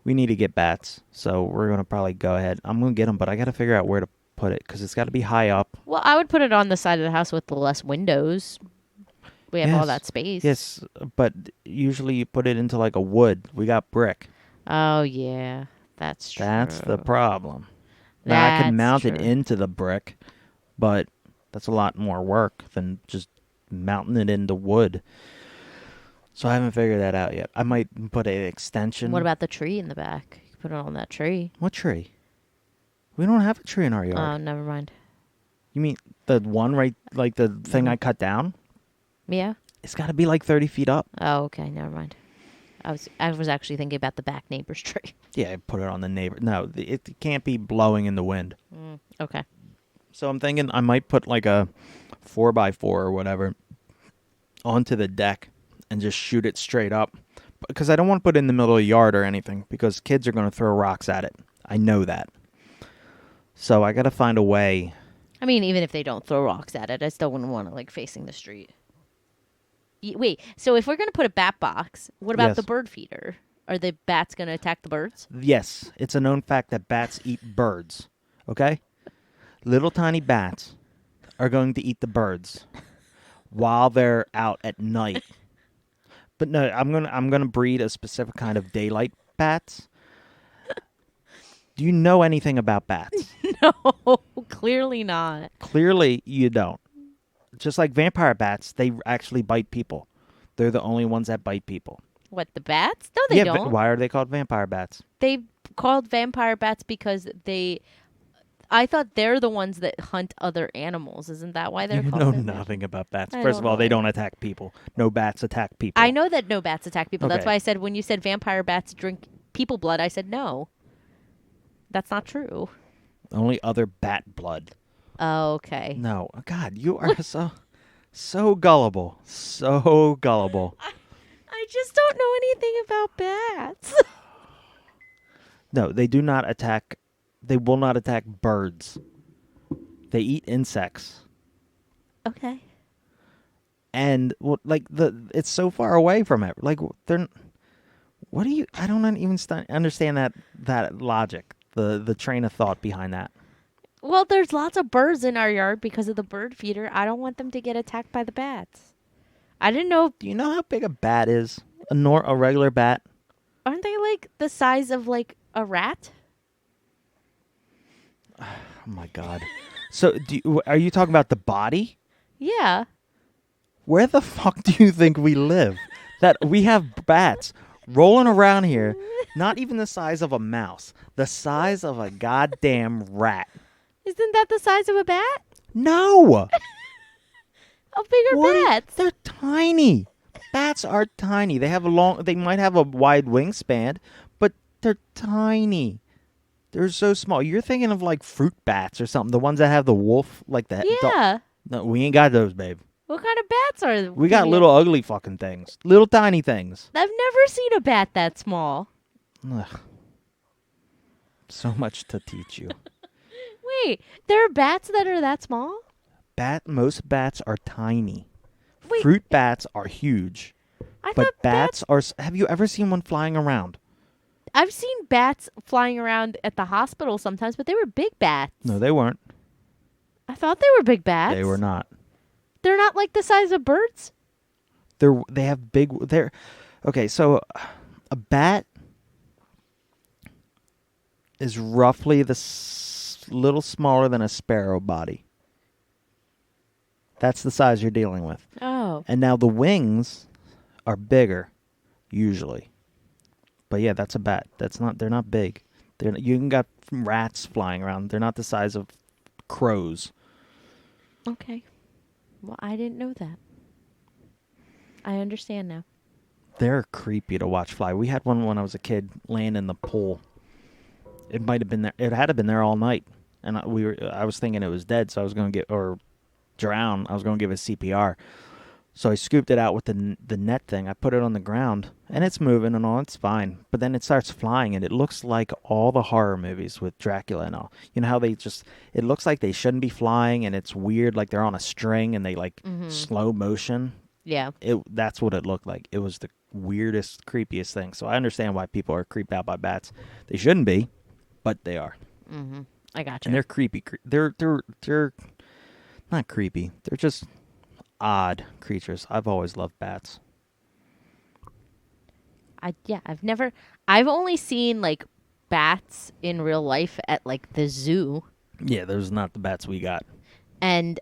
we need to get bats, so we're gonna probably go ahead. I'm gonna get them, but I got to figure out where to put it because it's got to be high up. Well, I would put it on the side of the house with the less windows. We have all Yes. that space. Yes, but usually you put it into a wood. We got brick. Oh yeah, that's true. That's the problem. Now I can That's mount it true. into the brick, but that's a lot more work than just mounting it into wood. So I haven't figured that out yet. I might put an extension. What about the tree in the back? You can put it on that tree. What tree? We don't have a tree in our yard. Oh, never mind. You mean the one right, the thing I cut down? Yeah. It's got to be 30 feet up. Oh, okay. Never mind. I was actually thinking about the back neighbor's tree. Yeah, put it on the neighbor. No, it can't be blowing in the wind. Okay. So I'm thinking I might put a 4x4 or whatever onto the deck and just shoot it straight up. Because I don't want to put it in the middle of the yard or anything because kids are going to throw rocks at it. I know that. So I got to find a way. I mean, even if they don't throw rocks at it, I still wouldn't want it facing the street. Wait, so if we're going to put a bat box, what about Yes. the bird feeder? Are the bats going to attack the birds? Yes, it's a known fact that bats eat birds. Okay? Little tiny bats are going to eat the birds while they're out at night. But no, I'm gonna breed a specific kind of daylight bats. Do you know anything about bats? No, clearly not. Clearly, you don't. Just like vampire bats, they actually bite people. They're the only ones that bite people. What, the bats? No, they don't. Why are they called vampire bats? They called vampire bats because I thought they're the ones that hunt other animals. Isn't that why they're You called know vampire? nothing about bats. I First of don't all, they know. don't attack people. No bats attack people. I know that no bats attack people. That's Okay. why I said when you said vampire bats drink people blood, I said no. That's not true. Only other bat blood. Oh, okay. No, God, you are so gullible, so gullible. I just don't know anything about bats. No, they do not attack. They will not attack birds. They eat insects, Okay. and it's so far away from it. Like they're. What do you? I don't even understand that logic. The train of thought behind that. Well, there's lots of birds in our yard because of the bird feeder. I don't want them to get attacked by the bats. I didn't know. Do you know how big a bat is? A regular bat. Aren't they like the size of like a rat? Oh my God. So, are you talking about the body? Yeah. Where the fuck do you think we live? That we have bats rolling around here, not even the size of a mouse, the size of a goddamn rat. Isn't that the size of a bat? No. How big are bats? They're tiny. Bats are tiny. They might have a wide wingspan, but they're tiny. They're so small. You're thinking of like fruit bats or something, the ones that have the wolf like that. Yeah. No, we ain't got those, babe. What kind of bats are We got little ugly fucking things. Little tiny things. I've never seen a bat that small. Ugh. So much to teach you. Wait, there are bats that are that small? Most bats are tiny. Wait. Fruit bats are huge. I But thought bats are. Have you ever seen one flying around? I've seen bats flying around at the hospital sometimes, but they were big bats. No, they weren't. I thought they were big bats. They were not. They're not like the size of birds? They have big. They're okay. So a bat is roughly little smaller than a sparrow body. That's the size you're dealing with. Oh. And now the wings are bigger, usually. But yeah, that's a bat. They're not big. You can got rats flying around. They're not the size of crows. Okay. Well, I didn't know that. I understand now. They're creepy to watch fly. We had one when I was a kid laying in the pool. It might have been there. It had to have been there all night. And I was thinking it was dead, so I was going to drown. I was going to give it CPR. So I scooped it out with the net thing. I put it on the ground, and it's moving and all. It's fine. But then it starts flying, and it looks like all the horror movies with Dracula and all. You know how it looks like they shouldn't be flying, and it's weird, like they're on a string, and they slow motion. Yeah. That's what it looked like. It was the weirdest, creepiest thing. So I understand why people are creeped out by bats. They shouldn't be, but they are. Mm-hmm. I gotcha. And they're creepy. They're not creepy. They're just odd creatures. I've always loved bats. I've only seen like bats in real life at like the zoo. Yeah, those are not the bats we got. And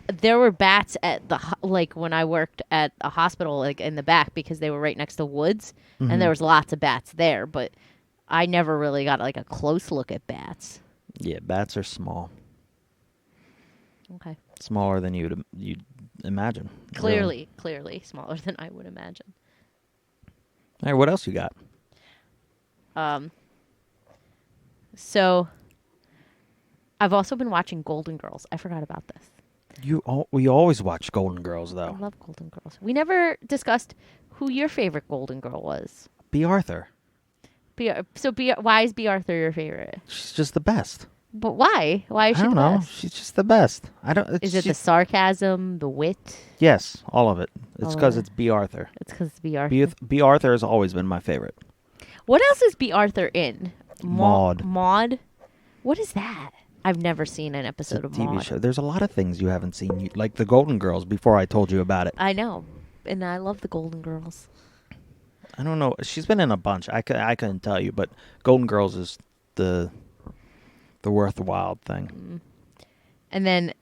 there were bats at like when I worked at a hospital, like in the back, because they were right next to woods, and there was lots of bats there. But I never really got like a close look at bats. Yeah, bats are small. Okay. Smaller than you'd imagine. Clearly smaller than I would imagine. All right, what else you got? So I've also been watching Golden Girls. I forgot about this. We always watch Golden Girls, though. I love Golden Girls. We never discussed who your favorite Golden Girl was. B. Arthur. Why is B. Arthur your favorite? She's just the best. But why? Why is she I don't the know. best? She's just the best. Is it the sarcasm, the wit? Yes, all of it. It's All of because it. it's B. Arthur. It's because it's B. Arthur. B. Arthur has always been my favorite. What else is B. Arthur in? Maude. Maude? What is that? I've never seen an It's a episode of TV Maude. show. There's a lot of things you haven't seen, like the Golden Girls. Before I told you about it, I know, and I love the Golden Girls. I don't know. She's been in a bunch. I couldn't tell you, but Golden Girls is the worthwhile thing. And then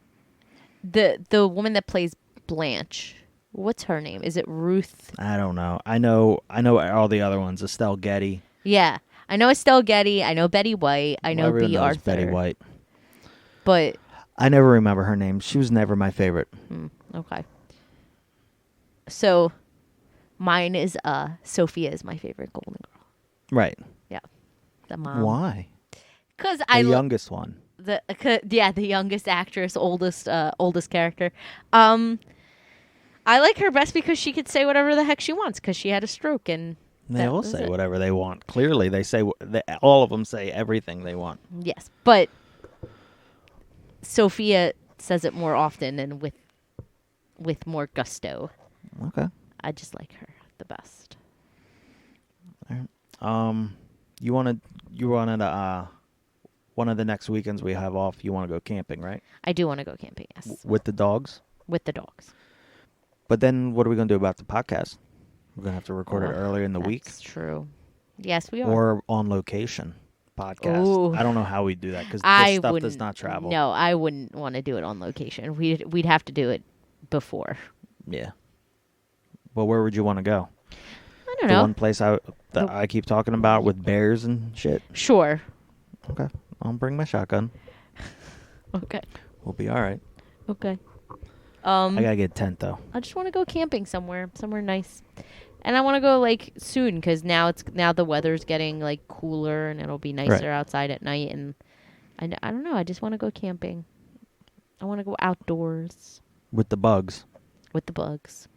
the woman that plays Blanche, what's her name? Is it Ruth? I don't know. I know all the other ones. Estelle Getty. Yeah, I know Estelle Getty. I know Betty White. I know Everyone B. knows Arthur. Betty White. But I never remember her name. She was never my favorite. okay. So mine is Sophia is my favorite Golden Girl. Right. The mom. Why? Because The youngest one. the youngest actress, oldest character. I like her best because she could say whatever the heck she wants because she had a stroke and They that all was say it. whatever they want. Clearly, they say all of them say everything they want. Yes, but Sophia says it more often and with more gusto. Okay. I just like her the best. You wanted one of the next weekends we have off. You want to go camping, right? I do want to go camping, yes, With the dogs. with the dogs. But then, what are we going to do about the podcast? We're going to have to record it Oh, earlier in the week, That's true. Yes, we are. or on location podcast. Ooh. I don't know how we do that because I this stuff wouldn't, does not travel. No, I wouldn't want to do it on location. We'd have to do it before. Yeah. Well, where would you want to go? I don't The know. one place I keep talking about with bears and shit. Sure. Okay. I'll bring my shotgun. Okay. We'll be all right. Okay. I gotta get a tent though. I just want to go camping somewhere nice, and I want to go like soon because now the weather's getting like cooler and it'll be nicer outside at night. And I don't know. I just want to go camping. I want to go outdoors With the bugs. with the bugs.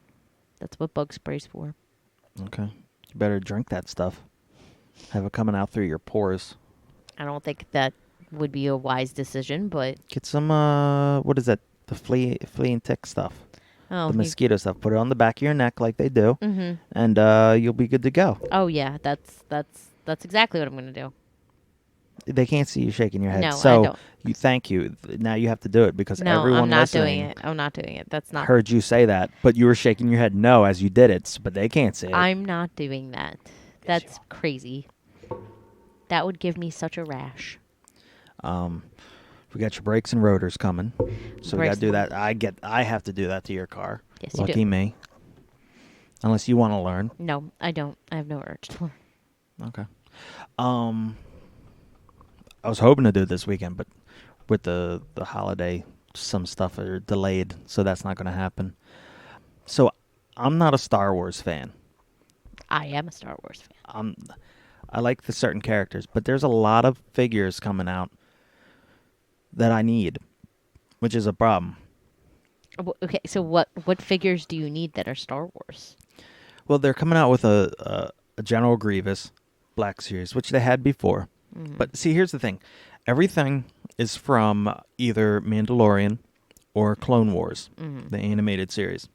That's what bug spray's for. Okay. You better drink that stuff. Have it coming out through your pores. I don't think that would be a wise decision, but Get some what is that? The flea and tick stuff. oh, The mosquito stuff. Put it on the back of your neck like they do, mm-hmm. and you'll be good to go. Oh yeah, that's exactly what I'm gonna do. They can't see you shaking your head. No, I so don't. thank you. Now you have to do it because No, everyone I'm not listening doing it. I'm not doing it. That's not. heard you say that, but you were shaking your head no as you did it, but they can't see it. I'm not doing that. Yes, you That's crazy. That would give me such a rash. We got your brakes and rotors coming, so we got Brakes to do and that. I have to do that to your car. Yes, you Lucky do. me. Unless you want to learn. No, I don't. I have no urge to learn. Okay. I was hoping to do it this weekend, but with the holiday, some stuff are delayed, so that's not going to happen. So I'm not a Star Wars fan. I am a Star Wars fan. I like the certain characters, but there's a lot of figures coming out that I need, which is a problem. Okay, so what figures do you need that are Star Wars? Well, they're coming out with a General Grievous Black Series, which they had before. Mm-hmm. But see, here's the thing. Everything is from either Mandalorian or Clone Wars, the animated series.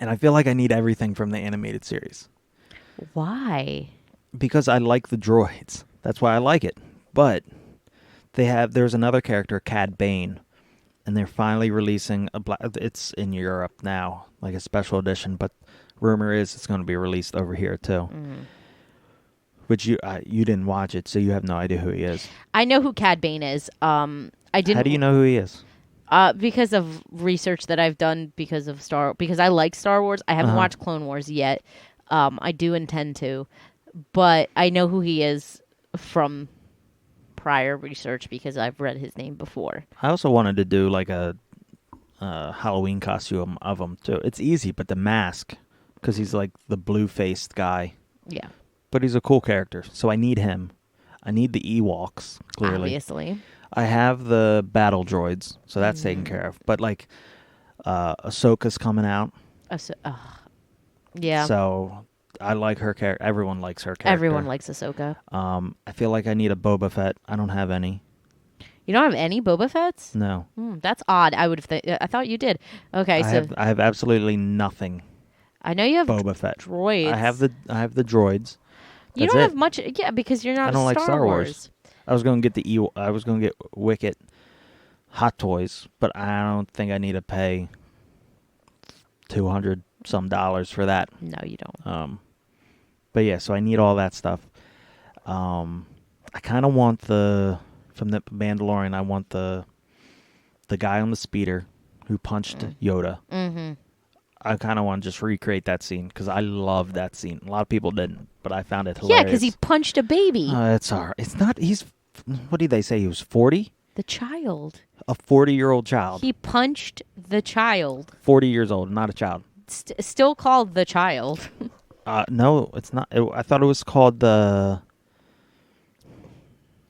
And I feel like I need everything from the animated series. Why? Because I like the droids. That's why I like it. But there's another character, Cad Bane, and they're finally releasing it's in Europe now, like a special edition, but rumor is it's going to be released over here too. Which you didn't watch it, so you have no idea who he is. I know who Cad Bane is. I didn't. How do you know who he is? Because of research that I've done because I like Star Wars. I haven't watched Clone Wars yet. I do intend to, but I know who he is from prior research because I've read his name before. I also wanted to do like a Halloween costume of him too. It's easy, but the mask, because he's like the blue-faced guy. Yeah, But he's a cool character, so I need him. I need the Ewoks, clearly. obviously. I have the battle droids, so that's taken care of. But like, Ahsoka's coming out, Yeah. so I like her character. Everyone likes her character. Everyone likes Ahsoka. I feel like I need a Boba Fett. I don't have any. You don't have any Boba Fett's? No. That's odd. I thought you did. Okay, I have absolutely nothing. I know you have Boba Fett. droids. I have the droids. You That's don't it. have much. Yeah, because you're not. I don't like Star Star Wars. Wars. I was going to get I was going to get Wicket Hot Toys, but I don't think I need to pay $200 some for that. No, you don't. But yeah, so I need all that stuff. I kind of want from the Mandalorian. I want the guy on the speeder who punched Yoda. Mm-hmm. I kind of want to just recreate that scene because I love that scene. A lot of people didn't, but I found it Yeah, hilarious. because he punched a baby. It's all right. It's not. He's. What did they say? He was 40. The child. A 40-year-old child. He punched the child. 40 years old, not a child. Still called the child. No, it's not. I thought it was called the.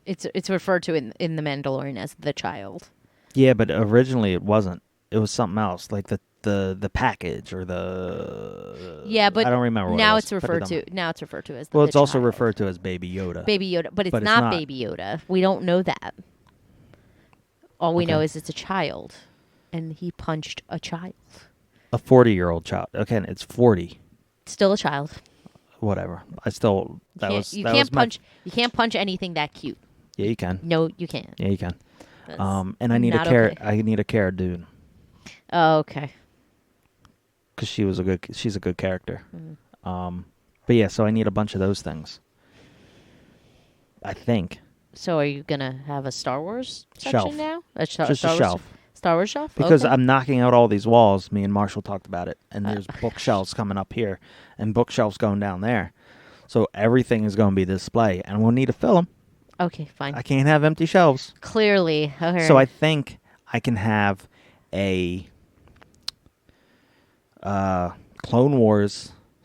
It's referred to in the Mandalorian as the child. Yeah, but originally it wasn't. It was something else, like the package or the. Yeah, but I don't remember. What now it was, it's but it referred don't- to. Now it's referred to as the Well, it's also child. referred to as Baby Yoda. Baby Yoda, but it's But it's not not. Baby Yoda. We don't know that. All we know Okay. is it's a child, and he punched a child. A 40-year-old child. Okay, it's 40. Still a child. Whatever. I still. That Can't- was. you that can't was my- punch. You can't punch anything that cute. Yeah, you can. No, you can't. Yeah, you can. That's And I need a not Cara. okay. I need a Cara Dune Oh, okay. because she's a good character. Mm. But yeah, so I need a bunch of those things. I think So are you gonna have a Star Wars section Shelf. now? just Star a Wars, shelf Star Wars shelf. because Okay. I'm knocking out all these walls. Me and Marshall talked about it, and there's bookshelves coming up here and bookshelves going down there. So everything is going to be display, and we'll need to fill them. Okay, fine. I can't have empty shelves. Clearly, okay. So I think I can have a Clone Wars /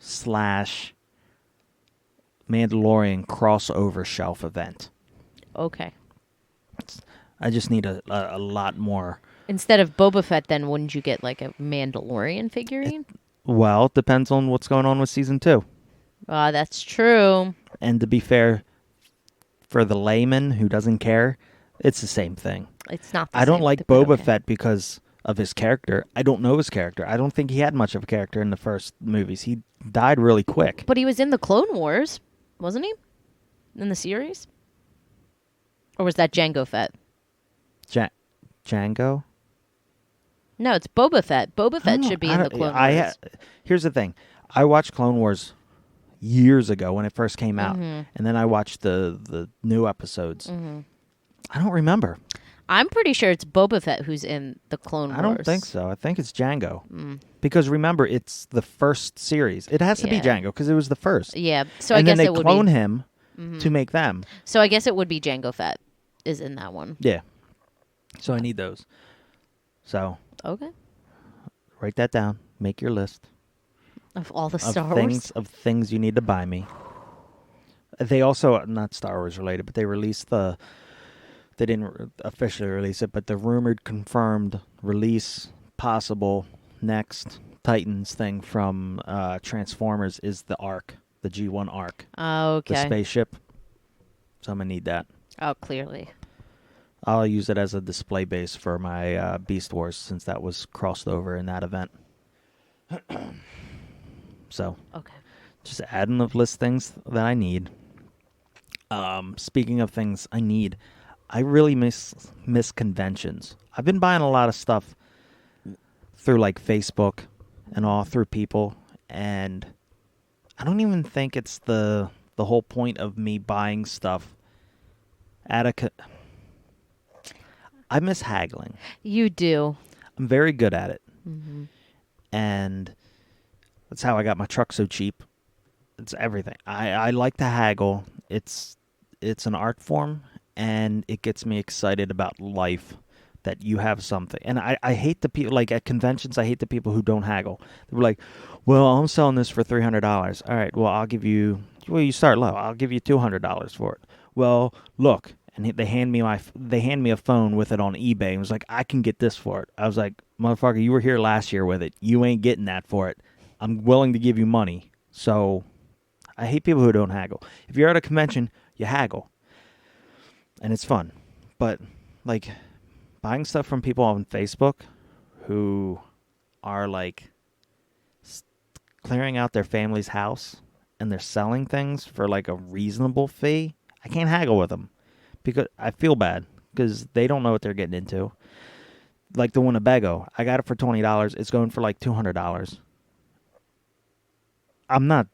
Mandalorian crossover shelf event. okay. I just need a lot more. Instead of Boba Fett, then wouldn't you get like a Mandalorian figurine? Well, it depends on what's going on with season 2. That's true. And to be fair, for the layman who doesn't care, it's the same thing. It's not. The I don't same, like but Boba okay. Fett because of his character. I don't know his character. I don't think he had much of a character in the first movies. He died really quick. But he was in the Clone Wars, wasn't he? In the series, or was that Jango Fett? Django? No, it's Boba Fett. Boba Fett I should be don't- in the Clone I Wars. Here's the thing. I watched Clone Wars years ago when it first came out, Mm-hmm. and then I watched the new episodes. I don't remember. I'm pretty sure it's Boba Fett who's in the Clone Wars. I don't think so. I think it's Django. Because remember, it's the first series. It has to be Yeah. Django because it was the first. Yeah, so and I guess then it they would clone be. him to make them. So I guess it would be Jango Fett is in that one. Yeah. So I need those. So Okay. write that down. Make your list Of all the of Star things Wars. of things you need to buy me. They also not Star Wars related, but they released the. They didn't officially release it, but the rumored confirmed release possible next Titans thing from Transformers is the Ark, the G1 Ark, Okay. the spaceship. So I'm gonna need that. Oh, clearly. I'll use it as a display base for my Beast Wars since that was crossed over in that event. So Okay. just adding the list things that I need. Speaking of things I need, I really miss conventions. I've been buying a lot of stuff through like Facebook and all through people, and I don't even think it's the whole point of me buying stuff at a. I miss haggling. You do. I'm very good at it, and that's how I got my truck so cheap. It's everything. I like to haggle. It's an art form, and it gets me excited about life that you have something. And I hate the people, like at conventions, I hate the people who don't haggle. They're like, well, I'm selling this for $300. All right, well, I'll give you, well, you start low. I'll give you $200 for it. Well, look. And they hand me a phone with it on eBay. And was like, I can get this for it. I was like, motherfucker, you were here last year with it. You ain't getting that for it. I'm willing to give you money. So I hate people who don't haggle. If you're at a convention, you haggle. And it's fun. But like buying stuff from people on Facebook who are like clearing out their family's house and they're selling things for like a reasonable fee, I can't haggle with them. Because I feel bad because they don't know what they're getting into. Like the Winnebago, I got it for $20. It's going for like $200. I'm not.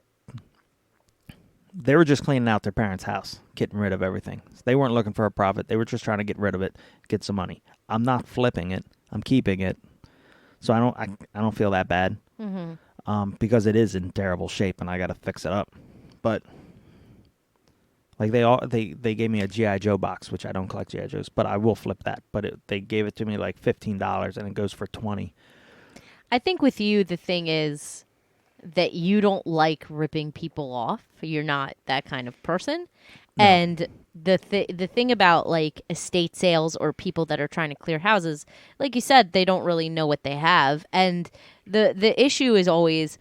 They were just cleaning out their parents' house, getting rid of everything. They weren't looking for a profit. They were just trying to get rid of it, get some money. I'm not flipping it. I'm keeping it. So I don't feel that bad. Because it is in terrible shape and I got to fix it up. But. Like they gave me a G.I. Joe box, which I don't collect G.I. Joes, but I will flip that. But they gave it to me like $15 and it goes for $20. I think with you, the thing is, that you don't like ripping people off. You're not that kind of person. And the thing about like estate sales or people that are trying to clear houses, like you said, they don't really know what they have. And the issue is always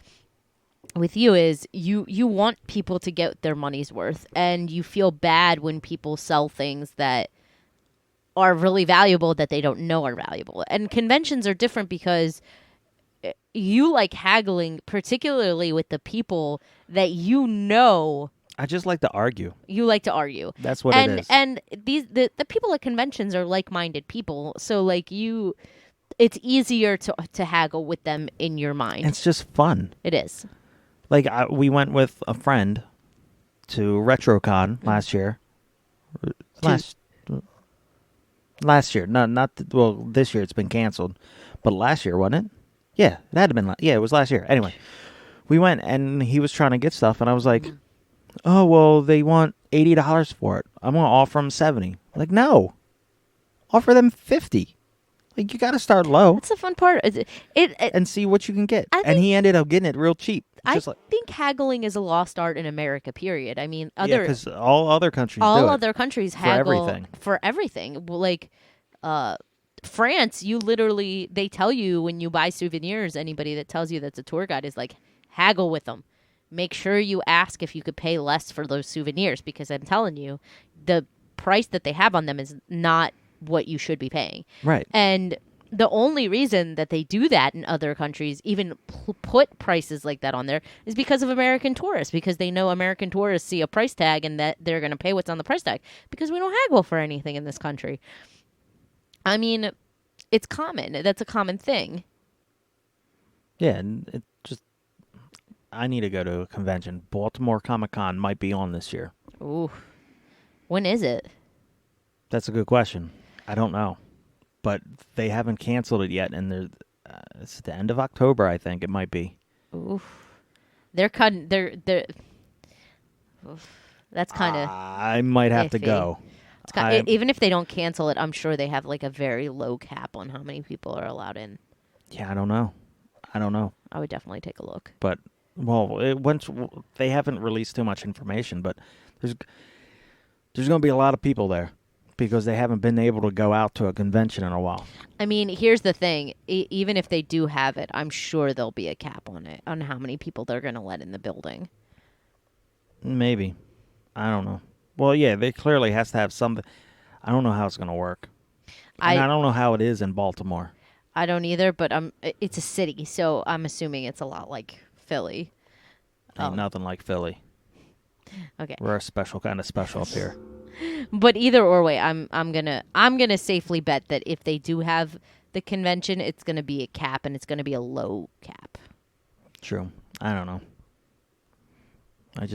with you is you want people to get their money's worth, and you feel bad when people sell things that are really valuable that they don't know are valuable. And conventions are different because you like haggling, particularly with the people that you know I just like to argue. you like to argue. That's what and it is. and the people at conventions are like-minded people, so like it's easier to haggle with them in your mind. It's just fun. It is. Like we went with a friend to RetroCon last year. Last year, well, this year it's been canceled, but last year, wasn't it? Yeah, it had to been. Yeah, it was last year. Anyway, we went and he was trying to get stuff, and I was like, "Oh, well, they want $80 for it. I'm gonna offer them 70." Like, no, offer them 50. Like, you got to start low That's the fun part. It and see what you can get. I And think- he ended up getting it real cheap. I Just like, think haggling is a lost art in America. Period. I mean, yeah, because all other countries do all it. other countries haggle everything. for everything. Well, like France, you literally they tell you when you buy souvenirs. Anybody that tells you that's a tour guide is like haggle with them. Make sure you ask if you could pay less for those souvenirs, because I'm telling you, the price that they have on them is not what you should be paying. Right. And the only reason that they do that in other countries, even put prices like that on there, is because of American tourists, because they know American tourists see a price tag and that they're going to pay what's on the price tag, because we don't haggle for anything in this country. I mean, it's common. That's a common thing. Yeah, and it just I need to go to a convention. Baltimore Comic-Con might be on this year. Ooh. When is it? That's a good question. I don't know. But they haven't canceled it yet, and it's the end of October, I think it might be. Ooh. They're cutting. They're. Oof. That's kind of. I might have to iffy. go. Even if they don't cancel it, I'm sure they have like a very low cap on how many people are allowed in. Yeah, I don't know. I would definitely take a look. But once they haven't released too much information, but there's going to be a lot of people there because they haven't been able to go out to a convention in a while. I mean, here's the thing. Even if they do have it, I'm sure there'll be a cap on it, on how many people they're going to let in the building. Maybe. I don't know. Well, yeah, they clearly has to have something. I don't know how it's going to work. And I don't know how it is in Baltimore. I don't either, but it's a city, so I'm assuming it's a lot like Philly. Ain't nothing like Philly. Okay. We're a special kind of special up here. But either or way, I'm gonna safely bet that if they do have the convention, it's gonna be a cap, and it's gonna be a low cap. True. I don't know. I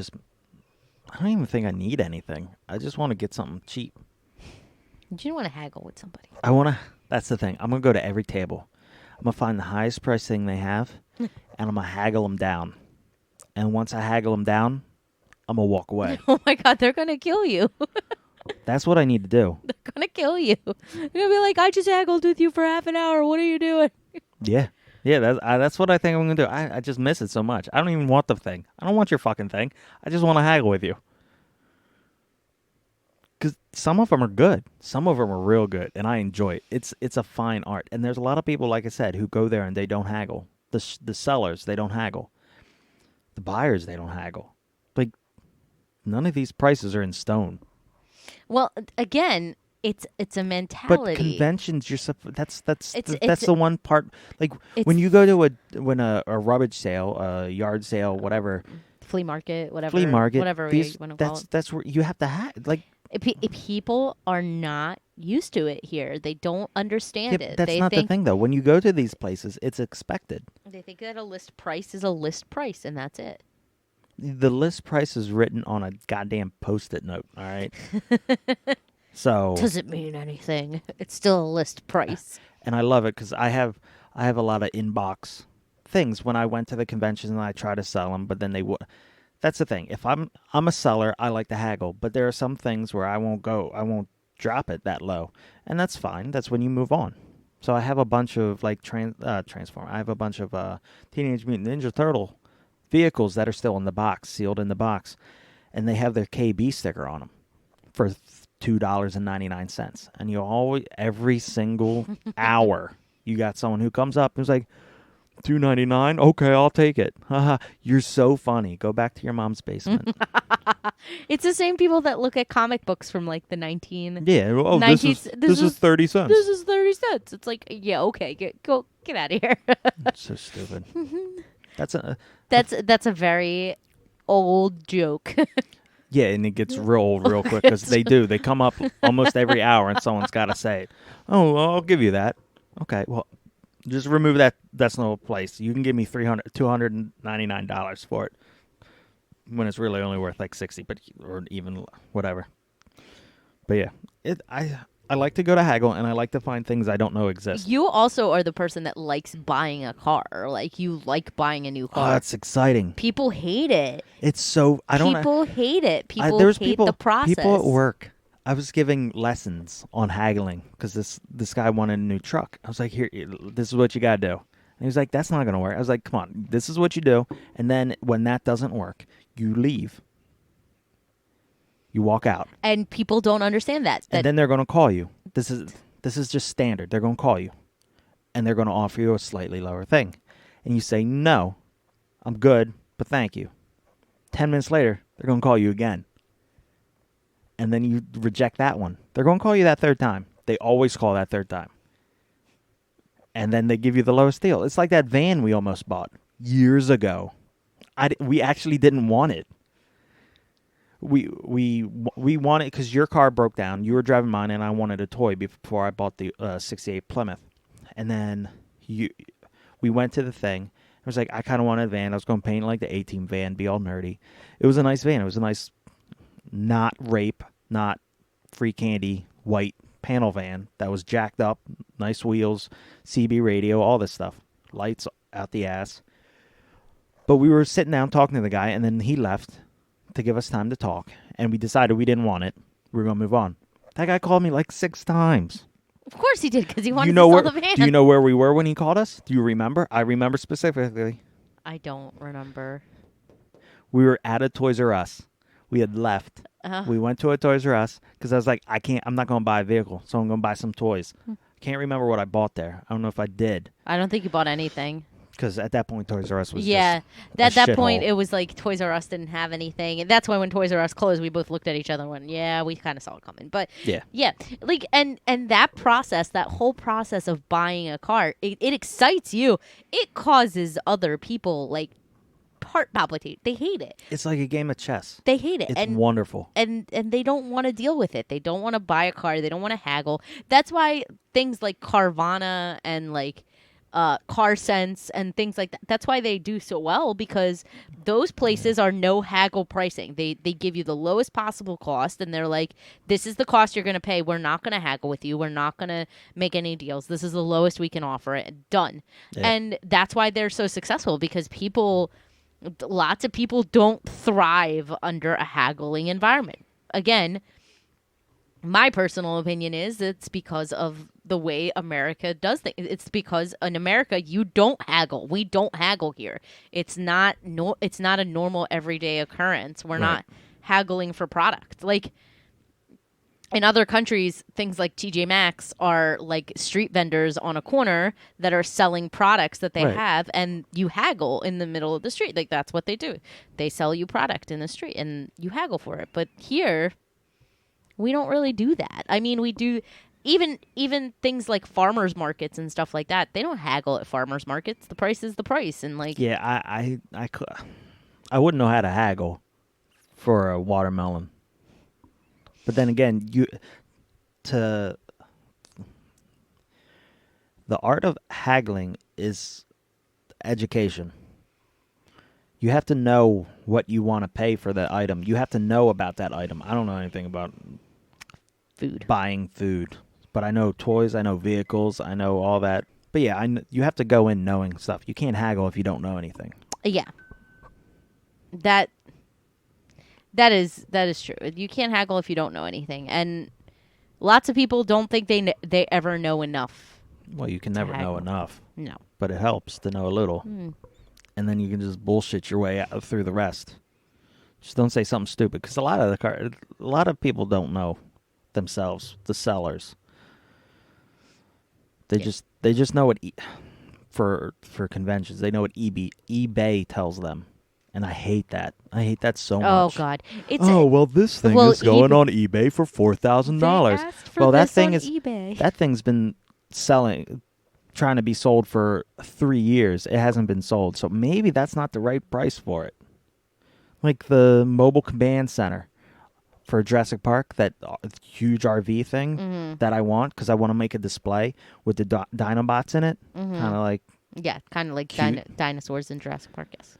don't even think I need anything. I just want to get something cheap. You don't want to haggle with somebody. That's the thing. I'm going to go to every table. I'm going to find the highest price thing they have, and I'm going to haggle them down. And once I haggle them down, I'm going to walk away. Oh my God, they're gonna kill you. That's what I need to do. They're gonna kill you. They're gonna be like, I just haggled with you for half an hour. What are you doing? Yeah. Yeah, that's what I think I'm going to do. I just miss it so much. I don't even want the thing. I don't want your fucking thing. I just want to haggle with you. Because some of them are good. Some of them are real good, and I enjoy it. It's a fine art. And there's a lot of people, like I said, who go there and they don't haggle. The sellers, they don't haggle. The buyers, they don't haggle. Like, none of these prices are in stone. Well, again, it's a mentality. But conventions, that's It's the one part. Like when you go to a rummage sale, a yard sale, whatever, flea market, whatever, whatever you want to call it. that's where you have to like. People are not used to it here. They don't understand it. That's they not think, the thing, though. When you go to these places, it's expected. They think that a list price is a list price, and that's it. The list price is written on a goddamn Post-it note. All right. So Doesn't mean anything. It's still a list price. and I love it because I have a lot of inbox things when I went to the conventions and I try to sell them, but then they would. That's the thing. If I'm a seller, I like to haggle, but there are some things where I won't drop it that low, and that's fine. That's when you move on. So I have a bunch of like Transform. I have a bunch of Teenage Mutant Ninja Turtle vehicles that are still in the box, sealed in the box, and they have their KB sticker on them for $2.99. And you always, every single hour, you got someone who comes up who's like, $2.99. Okay, I'll take it. Haha, you're so funny. Go back to your mom's basement. It's the same people that look at comic books from like the 19. Yeah. Oh, 19 this is 30 cents. This is 30 cents. It's like, yeah, okay, get out of here. So stupid. That's a That's a very old joke. yeah, and it gets real old real quick because they do. They come up almost every hour, and someone's got to say it. Oh, well, I'll give you that. Okay, well, just remove that decimal place. You can give me $299 for it when it's really only worth like 60, but or even whatever. But yeah, I like to go to haggle, and I like to find things I don't know exist. You also are the person that likes buying a car. Like, you like buying a new Oh, car. that's exciting. People hate it. It's so I don't. People hate it. People there's hate the process. People at work. I was giving lessons on haggling because this guy wanted a new truck. I was like, here, this is what you got to do. And he was like, that's not going to work. I was like, come on, this is what you do. And then when that doesn't work, you leave. You walk out. And people don't understand that. And then they're going to call you. This is just standard. They're going to call you. And they're going to offer you a slightly lower thing. And you say, no, I'm good, but thank you. 10 minutes later, they're going to call you again. And then you reject that one. They're going to call you that third time. They always call that third time. And then they give you the lowest deal. It's like that van we almost bought years ago. We actually didn't want it. We wanted it because your car broke down. You were driving mine, and I wanted a toy before I bought the 68 Plymouth. And then we went to the thing. I was like, I kind of wanted a van. I was going to paint it like the A-Team van, be all nerdy. It was a nice van. It was a nice, not rape, not free candy, white panel van that was jacked up, nice wheels, CB radio, all this stuff. Lights out the ass. But we were sitting down talking to the guy, and then he left to give us time to talk. And we decided we didn't want it. We were going to move on. That guy called me like 6 times. Of course he did, because he wanted to sell the van. Do you know where we were when he called us? Do you remember? I remember specifically. I don't remember. We were at a Toys R Us. We had left. We went to a Toys R Us because I was like, I'm not going to buy a vehicle, so I'm going to buy some toys. I can't remember what I bought there. I don't know if I did. I don't think you bought anything. Because at that point, Toys R Us was at just that point, it was like Toys R Us didn't have anything. And that's why when Toys R Us closed, we both looked at each other and went, yeah, we kind of saw it coming. But yeah. Like, and that process, that whole process of buying a car, it excites you. It causes other people, like, heart palpitate. They hate it. It's like a game of chess. They hate it. It's wonderful. And they don't want to deal with it. They don't want to buy a car. They don't want to haggle. That's why things like Carvana and like Car Sense and things like that, that's why they do so well, because those places are no haggle pricing. They give you the lowest possible cost, and they're like, this is the cost you're going to pay. We're not going to haggle with you. We're not going to make any deals. This is the lowest we can offer it. Done. Yeah. And that's why they're so successful, because lots of people don't thrive under a haggling environment. Again, my personal opinion is it's because of the way America does things. It's because in America you don't haggle. We don't haggle here. It's not a normal everyday occurrence. We're not haggling for product. Like in other countries, things like TJ Maxx are like street vendors on a corner that are selling products that they have, and you haggle in the middle of the street. Like, that's what they do. They sell you product in the street, and you haggle for it. But here, we don't really do that. I mean, we do even things like farmers markets and stuff like that. They don't haggle at farmers markets. The price is the price, and like I wouldn't know how to haggle for a watermelon. But then again, the art of haggling is education. You have to know what you want to pay for that item. You have to know about that item. I don't know anything about buying food, but I know toys, I know vehicles, I know all that. But yeah, you have to go in knowing stuff. You can't haggle if you don't know anything. Yeah. That is true. You can't haggle if you don't know anything, and lots of people don't think they ever know enough. Well, you can never know enough. No, but it helps to know a little. and then you can just bullshit your way out through the rest. Just don't say something stupid, because a lot of people don't know themselves, the sellers. They just know what for conventions. They know what eBay tells them, and I hate that. I hate that so Oh much. God, it's Well, this thing well, is going on eBay for $4,000. Well, that thing is eBay. that thing's been trying to be sold for 3 years. It hasn't been sold, so maybe that's not the right price for it. Like the mobile command center for Jurassic Park, that huge RV thing that I want, because I want to make a display with the Dinobots in it. Kind of like, Yeah, kind of like Cute. dinosaurs in Jurassic Park. Yes.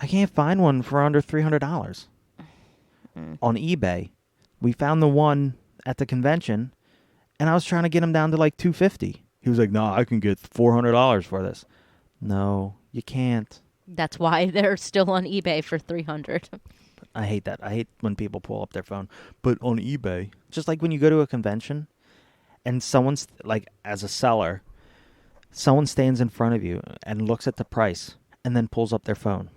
I can't find one for under $300 on eBay. We found the one at the convention, and I was trying to get him down to like $250. He was like, "No, I can get $400 for this." No, you can't. That's why they're still on eBay for $300. I hate that. I hate when people pull up their phone. But on eBay, just like when you go to a convention and someone's like, as a seller, someone stands in front of you and looks at the price and then pulls up their phone.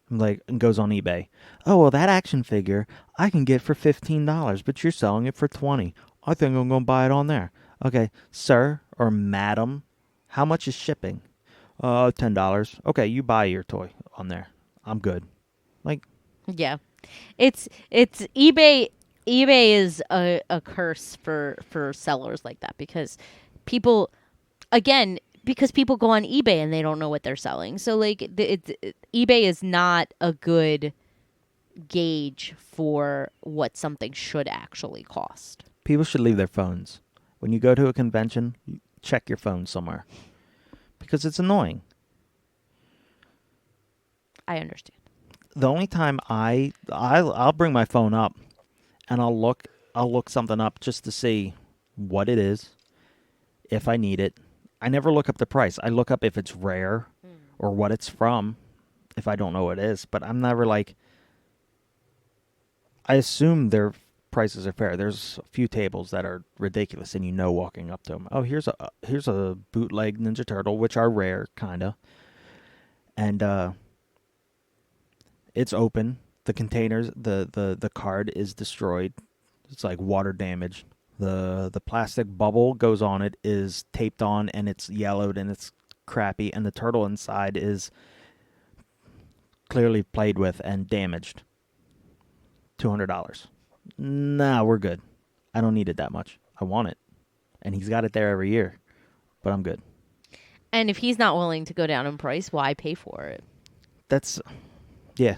Like, and goes on eBay. "Oh, well, that action figure I can get for $15, but you're selling it for $20. I think I'm going to buy it on there." Okay, sir or madam, how much is shipping? $10. Okay, you buy your toy on there. I'm good. Like, Yeah, it's eBay. eBay is a curse for sellers like that, because people, again, because people go on eBay and they don't know what they're selling. So like eBay is not a good gauge for what something should actually cost. people should leave their phones. When you go to a convention, you check your phone somewhere. Because it's annoying. I understand. The only time I'll bring my phone up and I'll look something up just to see what it is, if I need it. I never look up the price. I look up if it's rare or what it's from, if I don't know what it is. But I'm never like, I assume their prices are fair. There's a few tables that are ridiculous, and you know walking up to them, oh, here's a bootleg Ninja Turtle, which are rare, kind of. And it's open. The containers, the card is destroyed. It's like water damage. The plastic bubble goes on it is taped on, and it's yellowed and it's crappy, and the turtle inside is clearly played with and damaged. $200. Nah, we're good. I don't need it that much. I want it. And he's got it there every year. But I'm good. And if he's not willing to go down in price, why pay for it? Yeah.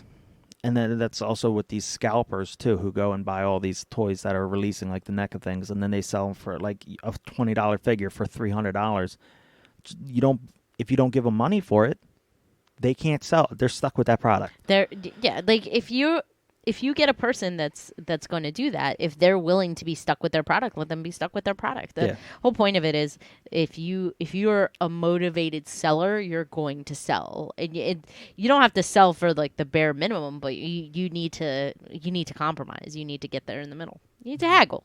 And then that's also with these scalpers, too, who go and buy all these toys that are releasing, like the NECA things, and then they sell them for, like, a $20 figure for $300. If you don't give them money for it, they can't sell it. They're stuck with that product. Like if you get a person that's going to do that, if they're willing to be stuck with their product, let them be stuck with their product. The whole point of it is, if you're a motivated seller, you're going to sell, and you don't have to sell for like the bare minimum, but you need to compromise. You need to get there in the middle. You need to haggle,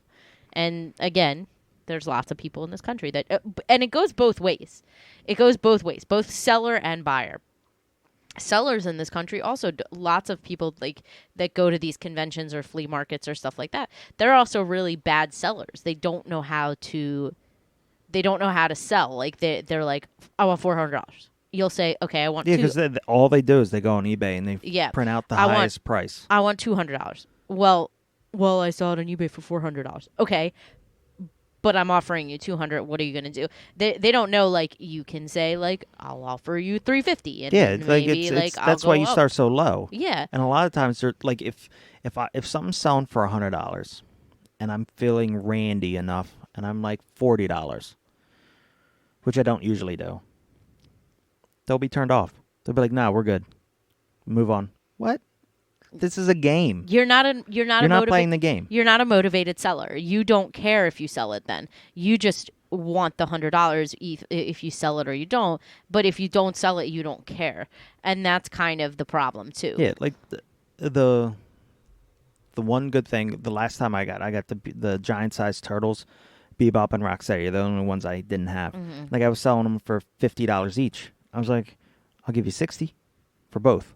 and again, there's lots of people in this country that, and it goes both ways. It goes both ways, both seller and buyer. Sellers in this country also, lots of people like that go to these conventions or flea markets or stuff like that, they're also really bad sellers. They don't know how to sell. Like they're like, I want $400. You'll say, okay, I want because all they do is they go on eBay and they print out the highest price. I want $200. Well, I saw it on eBay for $400. Okay, but I'm offering you $200. What are you gonna do? They don't know. Like, you can say like, I'll offer you $350. And yeah, maybe, it's that's why you start so low. Yeah, and a lot of times they're like, if something's selling for $100, and I'm feeling randy enough, and I'm like $40, which I don't usually do, they'll be turned off. They'll be like, "Nah, we're good. Move on." What? This is a game. You're not playing the game. You're not a motivated seller. You don't care if you sell it then. You just want the $100 if you sell it or you don't. But if you don't sell it, you don't care. And that's kind of the problem too. Yeah, like the one good thing, the last time I got the giant-sized turtles, Bebop and Rocksteady, the only ones I didn't have. Mm-hmm. Like, I was selling them for $50 each. I was like, I'll give you $60. for both.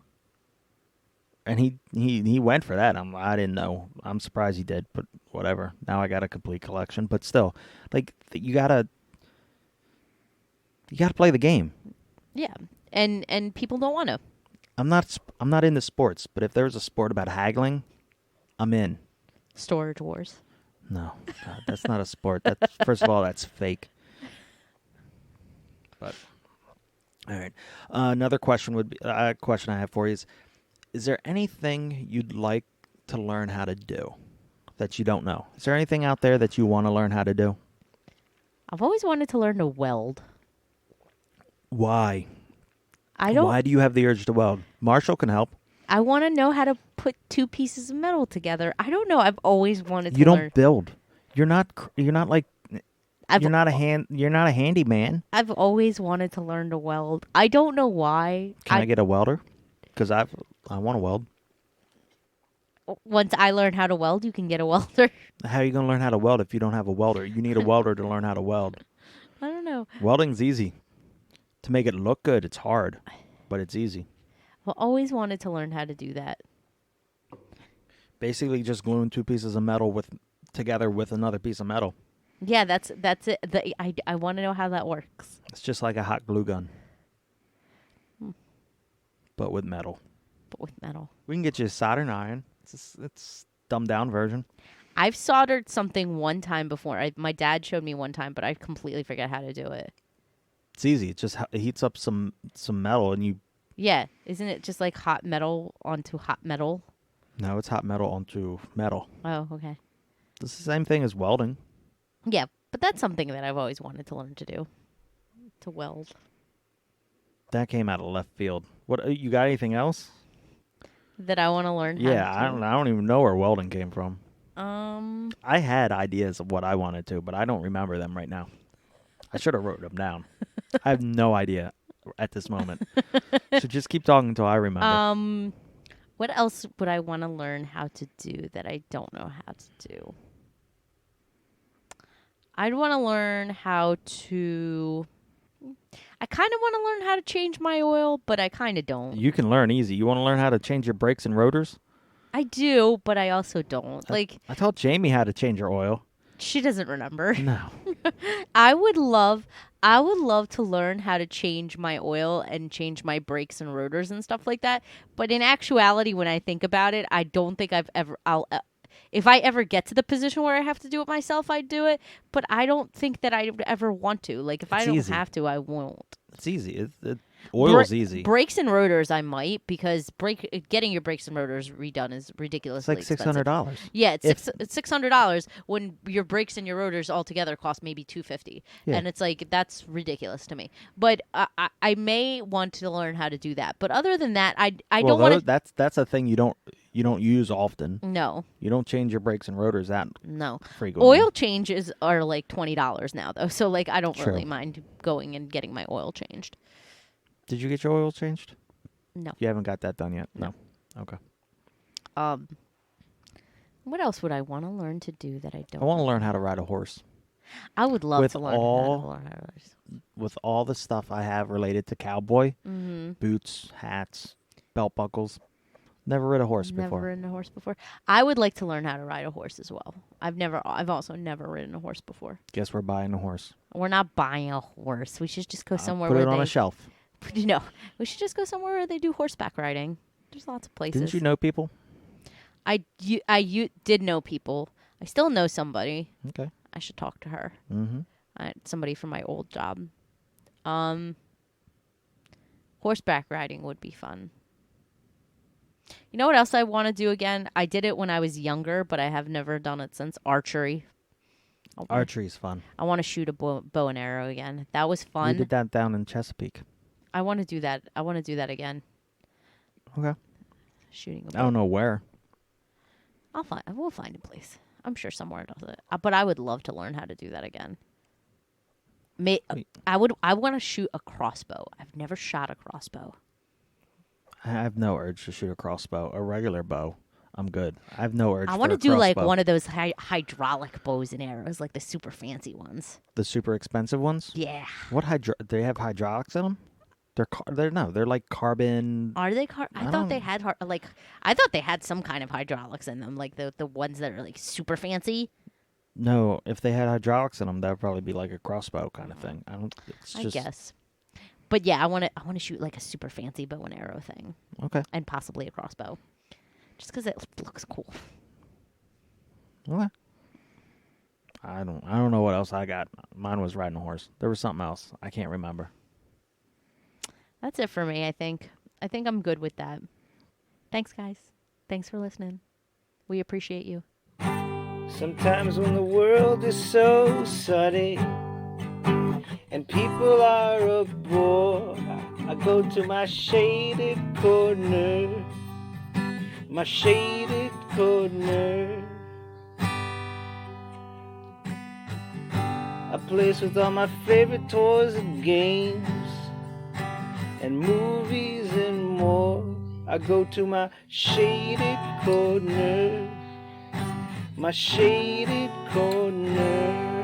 And he went for that. I didn't know. I'm surprised he did, but whatever. Now I got a complete collection. But still, like you gotta play the game. Yeah, and people don't want to. I'm not into sports, but if there's a sport about haggling, I'm in. Storage Wars. No, God, that's not a sport. That's first of all, that's fake. But all right, another question would be question I have for you is there anything you'd like to learn how to do that you don't know? Is there anything out there that you want to learn how to do? I've always wanted to learn to weld. Why? I don't. Why do you have the urge to weld? Marshall can help. I want to know how to put two pieces of metal together. I don't know. I've always wanted to You learn. don't build. You're not like I've, you're not a handyman. I've always wanted to learn to weld. I don't know why. Can I get a welder? Because I want to weld. Once I learn how to weld, you can get a welder. How are you going to learn how to weld if you don't have a welder? You need a welder to learn how to weld. I don't know. Welding's easy. To make it look good, it's hard, but it's easy. I've always wanted to learn how to do that. Basically, just gluing two pieces of metal together with another piece of metal. Yeah, that's it. I want to know how that works. It's just like a hot glue gun, but with metal. But with metal. We can get you a soldering iron. It's dumbed down version. I've soldered something one time before. My dad showed me one time, but I completely forget how to do it. It's easy. It just heats up some metal, and you. Yeah, isn't it just like hot metal onto hot metal? No, it's hot metal onto metal. Oh, okay. It's the same thing as welding. Yeah, but that's something that I've always wanted to learn to do. To weld. That came out of left field. What you got? Anything else? That I want to learn. Yeah, how to I don't even know where welding came from. do. I had ideas of what I wanted to, but I don't remember them right now. I should have wrote them down. I have no idea at this moment. So just keep talking until I remember. What else would I want to learn how to do that I don't know how to do? I'd want to learn how to. I kind of want to learn how to change my oil, but I kind of don't. You can learn easy. You want to learn how to change your brakes and rotors? I do, but I also don't. I taught Jamie how to change her oil. She doesn't remember. No. I would love to learn how to change my oil and change my brakes and rotors and stuff like that. But in actuality, when I think about it, I don't think if I ever get to the position where I have to do it myself, I'd do it. But I don't think that I would ever want to. Like, if I don't easy. have to, I won't. It's easy. Oil's easy. Brakes and rotors, I might, because getting your brakes and rotors redone is ridiculously It's like expensive. $600. Yeah, it's $600 when your brakes and your rotors all together cost maybe $250, Yeah. and it's like that's ridiculous to me. But I may want to learn how to do that. But other than that, I don't want to. That's a thing you don't use often. No, You don't change your brakes and rotors that no. frequently. Oil changes are like $20 now, though. So like I don't True. really mind going and getting my oil changed. Did you get your oil changed? No. You haven't got that done yet? No. Okay. What else would I want to learn to do that I don't? I want to learn how to ride a horse. I would love with to learn how to learn how to. With all the stuff I have related to cowboy, Mm-hmm. boots, hats, belt buckles. Never rid a horse Never before. ridden a horse before. I would like to learn how to ride a horse as well. I've also never ridden a horse before. Guess we're buying a horse. We're not buying a horse. We should just go somewhere Put where it on they a shelf. No, we should just go somewhere where they do horseback riding. There's lots of places. Didn't you know people? I did know people. I still know somebody. Okay. I should talk to her. Mm-hmm. Somebody from my old job. Horseback riding would be fun. You know what else I want to do again? I did it when I was younger, but I have never done it since. Archery. Archery's fun. I want to shoot a bow and arrow again. That was We fun. did that down in Chesapeake. I want to do that. I want to do that again. Okay. Shooting a I bow. don't know where. We'll find a place. I'm sure somewhere does it. But I would love to learn how to do that again. I want to shoot a crossbow. I've never shot a crossbow. I have no urge to shoot a crossbow. A regular bow, I'm good. I have no urge. I want to to do like one of those hydraulic bows and arrows, like the super fancy ones. the super expensive ones. Yeah. What they have hydraulics in them? They're like carbon. Are they I thought they don't- had I thought they had some kind of hydraulics in them, like the ones that are like super fancy. No, if they had hydraulics in them, that would probably be like a crossbow kind of thing. I don't. It's I just guess. But yeah, I want to shoot like a super fancy bow and arrow thing, okay. and possibly a crossbow, just because it looks cool. Okay. I don't know what else I got. Mine was riding a horse. There was something else. I can't remember. That's it for me. I think I'm good with that. Thanks, guys. Thanks for listening. We appreciate you. Sometimes when the world is so sunny and people are a bore, I go to my shaded corner, my shaded corner. A place with all my favorite toys and games and movies and more. I go to my shaded corner, my shaded corner.